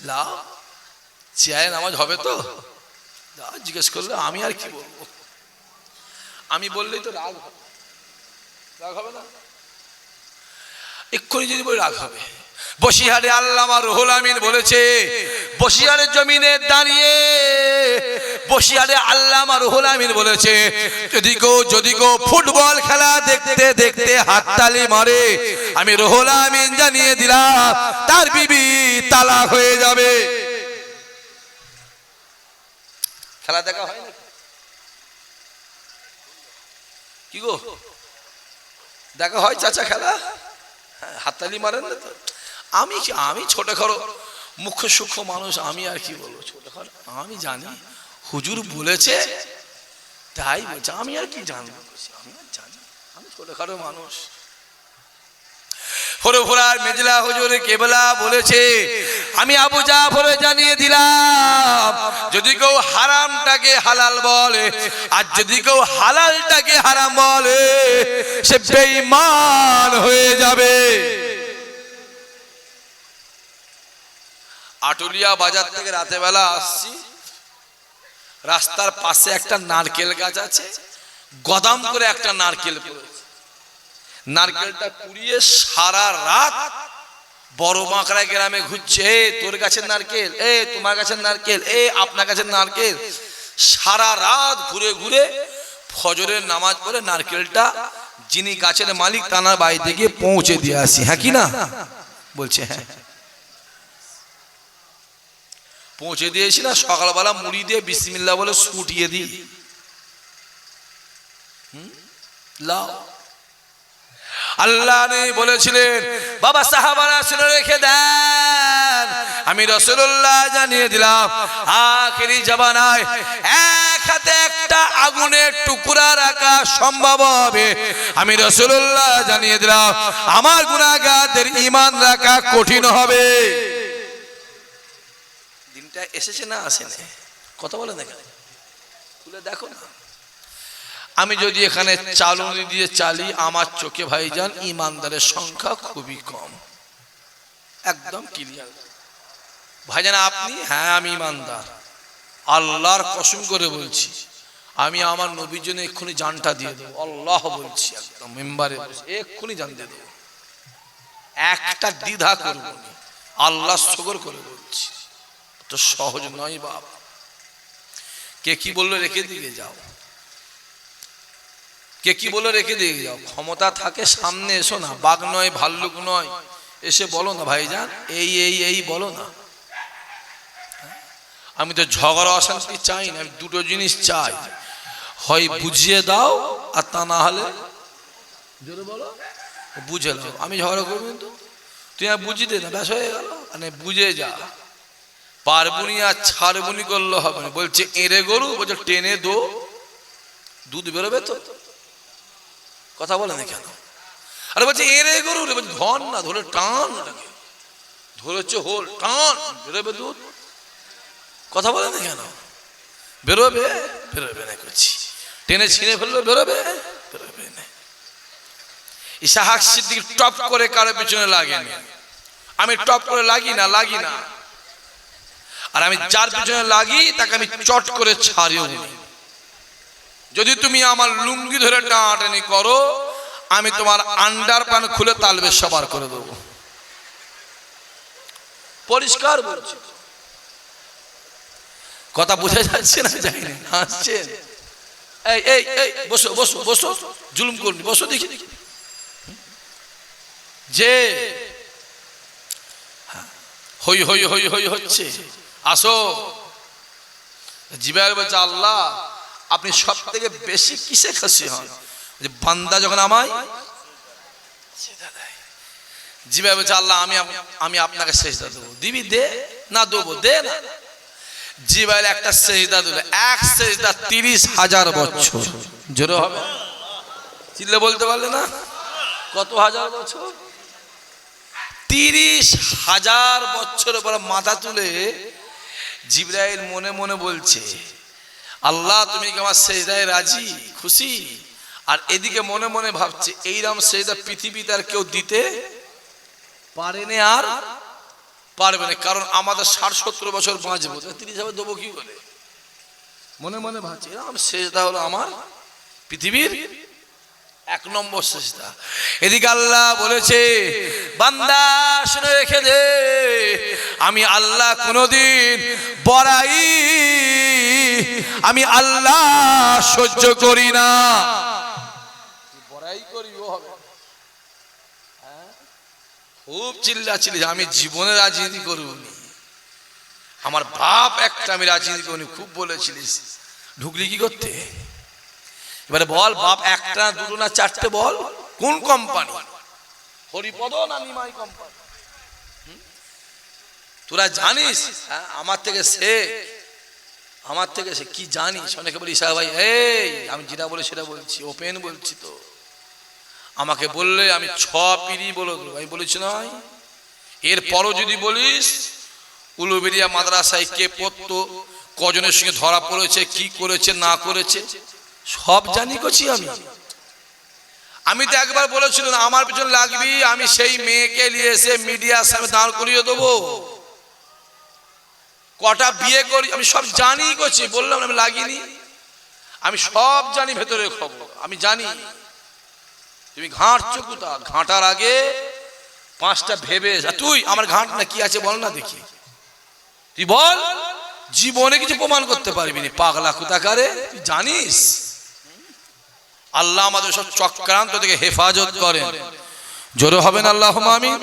লা চেয়ারে নামাজ হবে তো? জিজ্ঞেস করলে আমি আর কি বলবো? আমি বললেই তো রাগ হবে, রাগ হবে না? এক্ষুনি যদি বলি রাগ হবে। বসিরহাটে আল্লামা রুহুল আমিন বলেছে, বসিরহাটের জমিনে দাঁড়িয়ে বসিরহাটে আল্লামা রুহুল আমিন বলেছে, যদি কেউ ফুটবল খেলা দেখতে দেখতে হাততালি মারে, আমি রুহুল আমিন জানিয়ে দিলাম তার বিবি তালাক হয়ে যাবে। খেলা দেখা হয় না কি গো? দেখা হয় চাচা খেলা? হাততালি মারেন না তো? আমি ছোটখাটো মুখ্য সূক্ষ্ম মানুষ, আমি আর কি বলবো? ছোটখাটো আমি জানি, হুজুর বলেছে তাই বলছে, আমি আর কি জানবো? আমি আর জানি, আমি ছোটখাটো মানুষ। ফুরফুরার মেজলা হুজুর কেবলা বলেছে, আমি আবু জাফর জানিয়ে দিলাম, যদি কেউ হারামটাকে হালাল বলে আর যদি কেউ হালালটাকে হারাম বলে, সে বেঈমান হয়ে যাবে। আটুলিয়া বাজার থেকে রাতে বেলা আসছি, রাস্তার পাশে একটা নারকেল গাছ আছে, গদাম করে একটা নারকেল পড়েছে। নারকেলটা কুড়িয়ে সারা রাত বড় বাঁকড়া গ্রামে ঘুরছে, তোর গাছের নারকেল, তোমার গাছের নারকেল, আপনার গাছের নারকেল। সারা রাত ঘুরে ঘুরে ফজরের নামাজ পড়ে নারকেলটা যিনি গাছের মালিক তানার বাড়িতে গিয়ে পৌঁছে দিয়ে আসি। হ্যাঁ কি না? বলছে হ্যাঁ, পৌঁছে দিয়েছি না। সকালবেলা মুড়ি দিয়ে বিসমিল্লাহ বলে ছুটিয়ে দিই, লাও। আল্লাহ বলেছিলেন, বাবা সাহাবারা শুনে রেখে দেন, আমি রাসূলুল্লাহ জানিয়ে দিলাম, আখিরি জামানায় এক হাতে একটা আগুনের টুকরা রাখা সম্ভব হবে। আমি রাসূলুল্লাহ জানিয়ে দিলাম, আমার গুনাহগারদের ঈমান রাখা কঠিন হবে। দিনটা এসেছে না আসেনি? কথা বলে না, খুলে দেখো না। আমি যদি এখানে চালুনি দিয়ে চালি, আমার চোখে ভাইজান ইমানদারের সংখ্যা খুবই কম, একদম ক্লিয়ার। ভাইজান আপনি? হ্যাঁ আমি ইমানদার, আল্লাহর কসম করে বলছি, আমি আমার নবীর জন্য এক্ষুনি জানটা দিয়ে দেবো, আল্লাহ বলছি, একদম মেম্বারে এক্ষুনি জান দিয়ে দেবো, একটা দ্বিধা করবো না, আল্লাহ শকর করে বলছি। তো সহজ নয় বাপ। কে কি বললো রেখে দিয়ে যাও, কে কি বললো রেখে দিয়ে যাও। ক্ষমতা থাকে সামনে এসো না, বাঘ নয় ভাল্লুক নয়, এসে বলো না ভাইজান এই এই এই বলো না। আমি তো ঝগড়া অশান্তি চাই না, আমি দুটো জিনিস চাই, হয় বুঝিয়ে দাও আর তা না হলে জোরে বলো বুঝে দাও। আমি ঝগড়া করবো কিন্তু তুই আর বুঝিয়ে দে না, ব্যাস হয়ে গেল, মানে বুঝে যা। পারবুনি আর ছাড়বুনি করলে হবে না। বলছে এরে গরু, বলছে টেনে দো, দুধ বেরোবে তো, কথা বলে না কেন? আরে বলছে এরে গরু রে, বলছে ধর না, ধরে টান, ওটাকে ধরেছে হোল, টান, বেরোবে দুধ, কথা বলে না কেন? বেরোবে, বেরোবে না করছি, টেনে ছিঁড়ে ফেলবে, বেরোবে, বেরোবে না। ইসহাক সিদ্দিক টপ করে কারো পিছনে লাগেনি, আমি টপ করে লাগি না, লাগি না। আর আমি যার পিছনে লাগি তাকে আমি চট করে ছাড়িও নি। যদি তুমি আমার লুঙ্গি ধরে টানাটানি করো, আমি তোমার আন্ডার প্যান্ট খুলে তালবে সবার করে দেবো, পরিষ্কার বলছি। কথা বোঝা যাচ্ছে না? যায়নি, হাসছেন। এই এই এই বসো বসো বসো, জুলুম করনি, বসো দেখি। যে হই হই হই হই হচ্ছে, আসো। জিবরাইল বলছে আল্লাহ আপনি সব থেকে বেশি কিসে খুশি হন? যে বান্দা যখন আমায় সেজদা দেয়। জিবরাইল বলছে আল্লাহ আমি আপনাকে সেজদা দেবো। দিবি? দে না, দেবো, দে না। জিবরাইল একটা সেজদা দিল, এক সেজদা 30,000 বছর। জোরে হবে, চিল্লে বলতে পারলে না? কত হাজার বছর? 30,000 বছর পর মাথা তুলে জিবরাইল মনে মনে বলছে আল্লাহ তুমি কি আমার সেজদায় রাজি, খুশি? আর এদিকে মনে মনে ভাবছে এইরকম সেজদা পৃথিবীতে আর কেউ দিতে পারেনি, আর পারবে না, কারণ আমাদের 60-70 বছর বাঁচবো, 30,000 দেবো কি বলে? মনে মনে ভাবছে এরকম সেজদা হলো আমার পৃথিবীর 1 নম্বর সেজদা। এদিকে আল্লাহ বলেছে বান্দা শুনে রেখে দে, আমি আল্লাহ কোনদিন বড়াই আমি আল্লাহ সহ্য করি না। বড়াই করিও হবে, খুব চিল্লাচিল্লি, আমি জীবনে রাজনীতি করবনি, আমার বাপ একটা আমি রাজনীতি করিনি, খুব বলেছিলিস, ঢুকলি কি করতে? এবারে বল বাপ একটা দুটো না চারটে বল, কোন কোম্পানি? হরিপদ না নিমাই কোম্পানি? তোরা জানিস? আমার থেকে সে, আমার থেকে সে কি জানিস? অনেকে বলি ইসা ভাই এই আমি যেটা বলে সেটা বলছি, ওপেন বলছি তো। আমাকে বললে আমি 6 পিড়ি বলে দেবো, আমি বলেছি নয়। এরপরও যদি বলিস উলুবেড়িয়া মাদ্রাসায় কে পড়তো, কজনের সঙ্গে ধরা পড়েছে, কি করেছে না করেছে, সব জানি করছি আমি। আমি তো একবার বলেছিল না আমার পিছনে লাগবি, আমি সেই মেয়েকে নিয়ে এসে মিডিয়ার সামনে দাঁড় করিয়ে দেবো। কটা বিয়ে করি আমি সব জানি করছি, বললাম আমি লাগিনি, আমি সব জানি ভেতরে খবর, আমি জানি। তুমি ঘাঁটছো কোথা? ঘাঁটার আগে 5টা ভেবে, তুই আমার ঘাঁট না কি আছে বল না দেখি, তুই বল। জীবনে কিছু প্রমাণ করতে পারবি না, পাগলা কোথাকারে, তুই জানিস। আল্লাহ আমাদের সব চক্রান্ত থেকে হেফাজত করেন। জোরে হবেন আল্লাহুম্মা আমিন,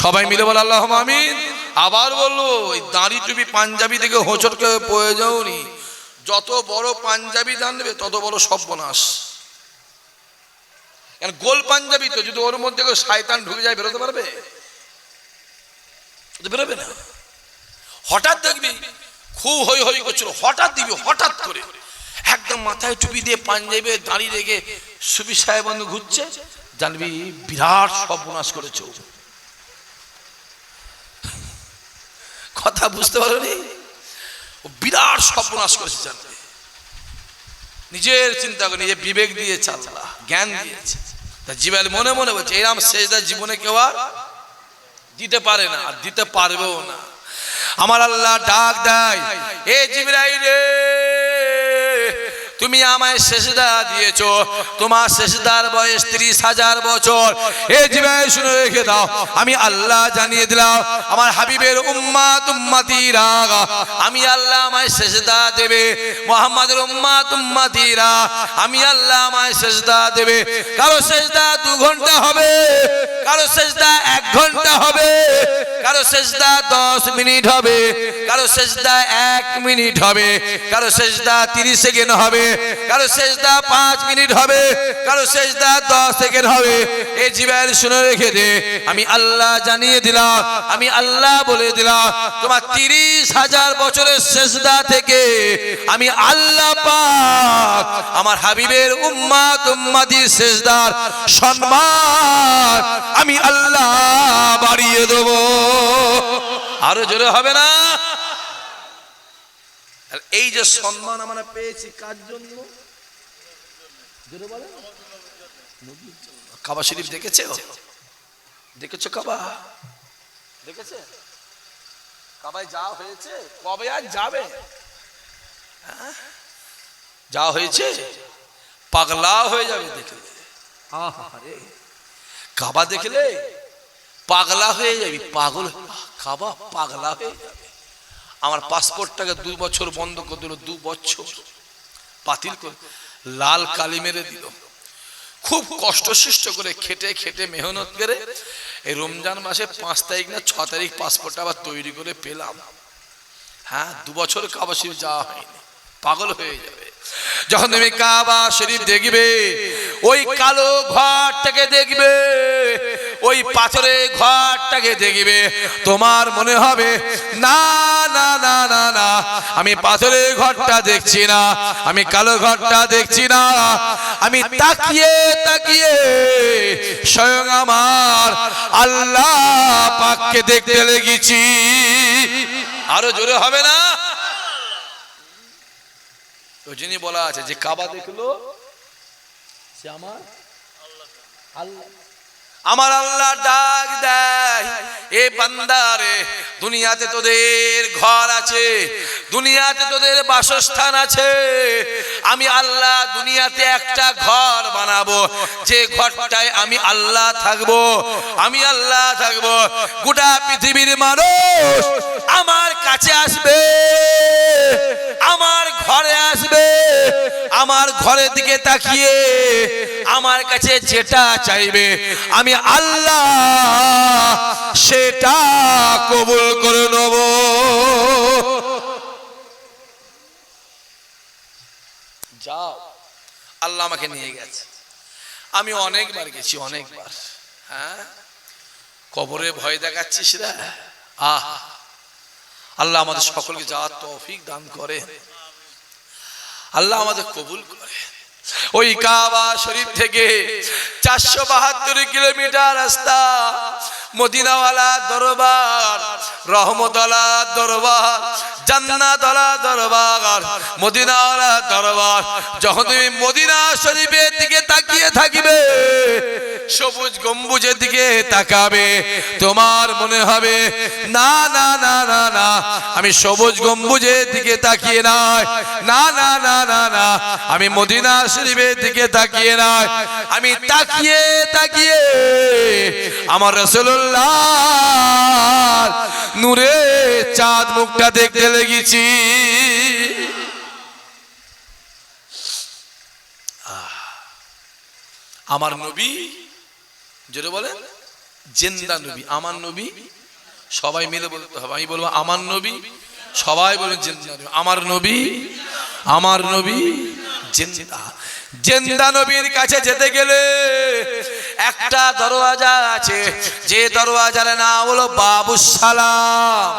সবাই মিলে বল আল্লাহুম্মা আমিন। আবার বললো এই দাড়ি টুপি পাঞ্জাবি থেকে হোঁচট করে পড়ে যাওনি, যত বড় পাঞ্জাবি জানবে তত বড় সর্বনাশ। গোল পাঞ্জাবি তো, যদি ওর মধ্যে শয়তান ঢুকে যায় বেরোতে পারবে? বেরোবে না। হঠাৎ দেখবি খুব হই হই করছিল, হঠাৎ দিবি হঠাৎ করে একদম মাথায় টুপি দিয়ে পাঞ্জাবি দাঁড়িয়ে রেখে সুবি সাহেব ঘুরছে, জানবি বিরাট সর্বনাশ করেছ। কথা বুঝতে পারোনি? ও বিরাট সর্বনাশ করেছে জানবে। নিজের চিন্তা করে নিজে বিবেক দিয়ে চালা, জ্ঞান দিয়েছে। তা জিবরাইল মনে মনে বলছে এরকম সেজদা জীবনে কেউ আর দিতে পারে না, আর দিতে পারবেও না। আমার আল্লাহ ডাক দেয়, এ জিবরাইল রে, তুমি আমায় সেজদা দিয়েছো, তোমার সেজদার বয়স 30,000 বছর। এ জিবরাইল শুনে রেখে দাও, আমি আল্লাহ জানিয়ে দিলাম আমার হাবিবের উম্মাত উম্মতিরা, আমি আল্লাহ আমায় সেজদা দেবে। মুহাম্মাদের উম্মাত উম্মতিরা, আমি আল্লাহ আমায় সেজদা দেবে। কারো সেজদা 2 ঘন্টা হবে, কারো সেজদা 1 ঘন্টা হবে, কারো সেজদা 10 মিনিট হবে, কারো সেজদা 1 মিনিট হবে, কারো সেজদা 30 সেকেন্ড হবে, কারো সেজদা 5 মিনিট হবে, কারো সেজদা 10 সেকেন্ড হবে। এই জিবরাইল শুনে রেখে দে, আমি আল্লাহ জানিয়ে দিলাম, আমি আল্লাহ বলে দিলাম তোমার 30,000 বছরের সেজদা থেকে আমি আল্লাহ পাক আমার হাবিবের উম্মাত উম্মতির সেজদার সম্মান আমি আল্লাহ বাড়িয়ে দেব। আরো জোরে হবে না? এই যে সম্মান আমরা পেয়েছি কার জন্য? কাবা শরীফ দেখেছো? দেখেছো কাবা? দেখেছে? কাবায় যা হয়েছে, কবে আর যাবে? যা হয়েছে পাগলা হয়ে যাবে দেখলে। কাবা দেখলে পাগলা হয়ে যাবি, পাগল। কাবা পাগলা হয়ে যাবে। আমার পাসপোর্টটাকে 2 বছর বন্ধ করে দিল, 2 বছর বাতিল করে লাল কালি মেরে দিল। খুব কষ্ট সৃষ্ট করে খেটে খেটে মেহনত করে এই রমজান মাসে 5 তারিখ না 6 তারিখ পাসপোর্ট আবার তৈরি করে পেলাম। হ্যাঁ, 2 বছর কাবা শরীফ যাওয়া হয়নি, পাগল হয়ে যাবে। যখন তুমি কাবা শরীফ দেখবে, ওই কালো ঘরটাকে দেখবে, ওই পাথরের ঘরটাকে দেখবে, তোমার মনে হবে না না না না না, আমি পাথরের ঘরটা দেখছি না, আমি কালো ঘরটা দেখছি না, আমি তাকিয়ে তাকিয়ে স্বয়ং আমার আল্লাহ পাককে দেখতে লেগেছি। আরো জোরে হবে না? ওই জন্যই বলা আছে যে কাবা দেখলো সে আমার আল্লাহ। আমার আল্লাহ ডাক দেয়, এ বান্দারে, দুনিয়াতে তোদের ঘর আছে, দুনিয়াতে তোদের বাসস্থান আছে, আমি আল্লাহ দুনিয়াতে একটা ঘর বানাবো, যে ঘরটায় আমি আল্লাহ থাকবো, আমি আল্লাহ থাকবো। গোটা পৃথিবীর মানুষ আমার কাছে আসবে, আমার ঘরে আসবে, আমার ঘরের দিকে তাকিয়ে আমার কাছে যেটা চাইবে আমি আল্লাহ সেটা কবুল করে নেব। যাও, আল্লাহ আমাকে নিয়ে গেছে, আমি অনেকবার গেছি, অনেকবার। হ্যাঁ, কবরে ভয় দেখাচ্ছিস রে? আল্লাহ আমাদের সকলকে যাওয়ার তৌফিক দান করে, আল্লাহ আমাদের কবুল করে। ওই কাবা শরীফ থেকে 472 কিলোমিটার রাস্তা, মদিনাওয়ালা দরবার, রহমতওয়ালা দরবার, জান্নাতওয়ালা দরবার, মদিনাওয়ালা দরবার। যখন তুমি মদিনা শরীফের দিকে তাকিয়ে থাকিবে, সবুজ গম্বুজের দিকে তাকাবে, তোমার মনে হবে না না না না না, আমি সবুজ গম্বুজের দিকে তাকিয়ে নাই, না না না না না, আমি মদিনা শরীফের দিকে তাকিয়ে নাই, আমি তাকিয়ে তাকিয়ে আমার রাসূলুল্লাহ নূরে চাঁদ মুখটা দেখতে লেগেছি। আমার নবী, জোরে বলেন, জিন্দা নবী, আমার নবী। সবাই মিলে বলতে হবে, আমি বলবো আমার নবী, সবাই বলেন জিন্দা নবী, আমার নবী, আমার নবী জিন্দা। জিন্দা নবীর কাছে যেতে গেলে একটা দরওয়াজা আছে, যে দরওয়াজার নাম হলো বাবুস সালাম।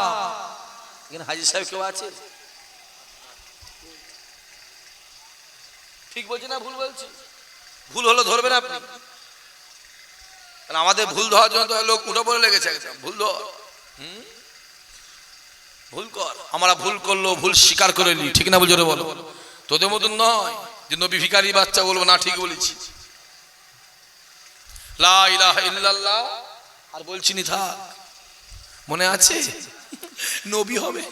এখানে হাজী সাহেব কেউ আছে? ঠিক বলছি না ভুল বলছি? ভুল হলো ধরবেন আপনি, আমাদের ভুল ধরার জন্য লোক উঠে পড়ে লেগেছে। ভুল ধর, ভুল কর, আমরা ভুল করলো, ভুল স্বীকার করে নি, ঠিক না? বলছো বলো, তোদের মতন নয়, যে নবী ভিখারি বাচ্চা, বলবো না ঠিক বলেছি, লা ইলাহা ইল্লাল্লাহ আর বলছি নি থাক, মনে আছে নবী হবে,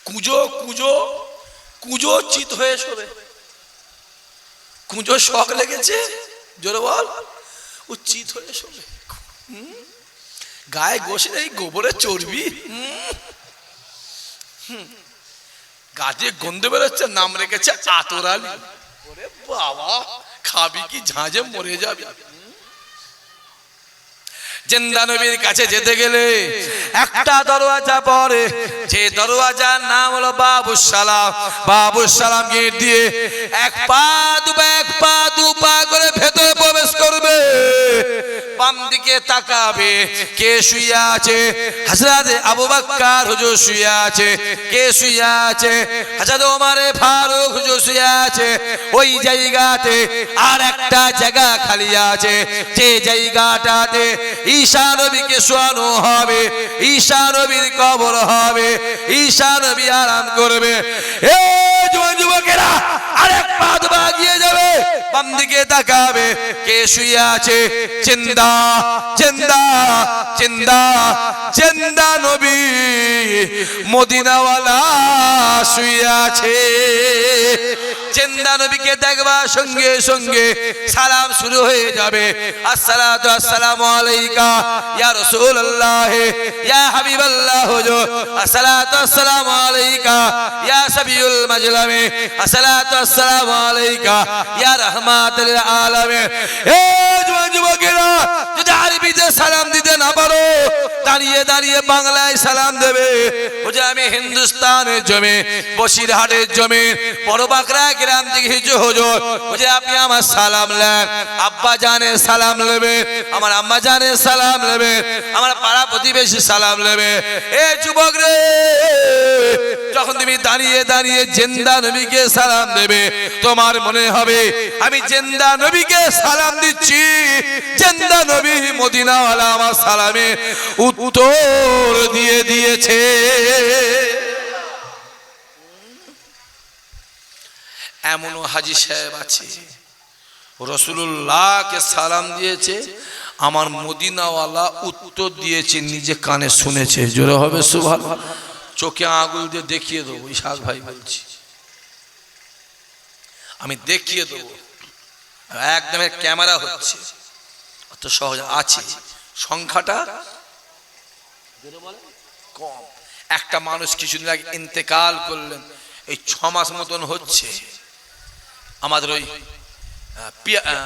কুঁজো কুঁজো কুঁজো চিত হয়ে শোবে, কুঁজো শখ লেগেছে, জোরে বল, ও চিত হয়ে শোবে, গায়ে গোসে নেই, গোবরে চর্বি, গাছে গন্ধ বেরোচ্ছে, নাম রেখেছে আতরালি। ওরে বাবা, খাবি কি ঝাঁঝে মরে যাবি। জিন্দা নবীর কাছে যেতে গেলে একটা দরওয়াজা পড়ে, যে দরওয়াজার নাম হলো বাবুস সালাম। বাবুস সালাম গেট দিয়ে এক পা দু পা করে ভেতরে প্রবেশ করবে, বাম দিকে তাকাবে, কে শুয়ে আছে? হযরত আবু বকর হুজুর শুয়ে আছে। কে শুয়ে আছে? হযরত ওমর ফারুক হুজুর শুয়ে আছে। ওই জায়গাতে আর একটা জায়গা খালি আছে, যে জায়গাটাতে ঈসা নবীকে শোয়ানো হবে, ঈসা নবীর কবর হবে, ঈসা নবী আরাম করবে। এ যুবকেরা, আরেক পা গিয়ে যাবে, বাম দিকে তাকাবে, কে শুয়ে আছে? জিন্দা জিন্দা জিন্দা জিন্দা নবী মদিনাওয়ালা শুয়ে আছে। জিন্দা নবীকে দেখবার সঙ্গে সঙ্গে সালাম শুরু হয়ে যাবে। আসসালাতু আসসালামু আলাইকা ইয়া রাসূলুল্লাহ ইয়া হাবিবাল্লাহ হুজুর, আসসালাতু আসসালামু আলাইকা ইয়া সাবিউল মাজলামি, আসসালাতু আসসালামু আলাইকা ইয়া রাহমাতুল আলামিন। এ যুবকেরা, যদি আরবিতে সালাম দিতে না পারো, দাঁড়িয়ে দাঁড়িয়ে বাংলায় সালাম দেবে। হুজুর, আমি হিন্দুস্তানের জমি, বসিরহাটের জমি, বড় বাকরা গ্রাম থেকে হুজুর, হুজুর আপনি আমার সালাম নেন, আব্বা জানের সালাম নেবে, আমার আম্মা জানের সালাম নেবে, আমার পাড়া প্রতিবেশী সালাম নেবে। এ যুবক রে, যখন তুমি দাঁড়িয়ে দাঁড়িয়ে জিন্দা নবীকে সালাম দেবে, তোমার মনে হবে আমি জিন্দা নবীকে সালাম দিচ্ছি, জিন্দা নবী মদিনাওয়ালা আমার সালামে উত্তর দিয়ে দিয়েছে। এমনও হাজী সাহেব আছে, রাসূলুল্লাহকে সালাম দিয়েছে, আমার মদিনাওয়ালা উত্তর দিয়েছে, নিজে কানে শুনেছে। জোরে হবে সুবহানাল্লাহ। চোখে আঙুল দিয়ে দেখিয়ে দেবো, ইশাক ভাই বলছি, আমি দেখিয়ে দেবো, একদম ক্যামেরা হচ্ছে, অত সহজ আছে, সংখ্যাটা কম। একটা মানুষ কিছুদিন আগে ইন্তেকাল করলেন, এই 6 মাস মতন হচ্ছে। আমাদের ওই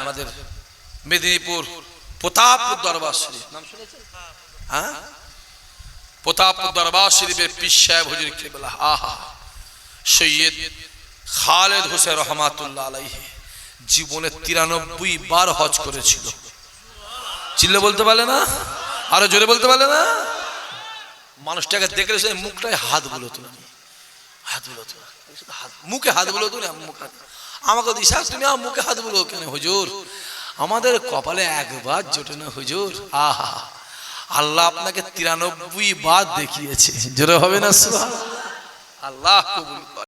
আমাদের মেদিনীপুর প্রতাপপুর দরবার শরীফ নাম শুনেছেন? হ্যাঁ, প্রতাপপুর দরবার শরীফের পীর সাহেব হুজুর কিবলা, আহা, সৈয়দ খালেদ হোসেন রহমাতুল্লাহ আলাইহি জীবনে 93 বার হজ করেছিল। চিল্লে বলতে পারলে না? আরো জোরে বলতে পারলে না? মানুষটাকে দেখলে সে মুখটায় হাত বুলোতো, হাত বুলোতো, মুখে হাত বুলোতো না, মুখে। আমাকে দিশাস, তুমি আমার মুখে হাত বুলো কেন হুজুর? আমাদের কপালে একবার জোটে না হুজুর। আহা, আল্লাহ আপনাকে 93 বার দেখিয়েছে। জোরে হবে না সুবহানাল্লাহ? আল্লাহ কবুল।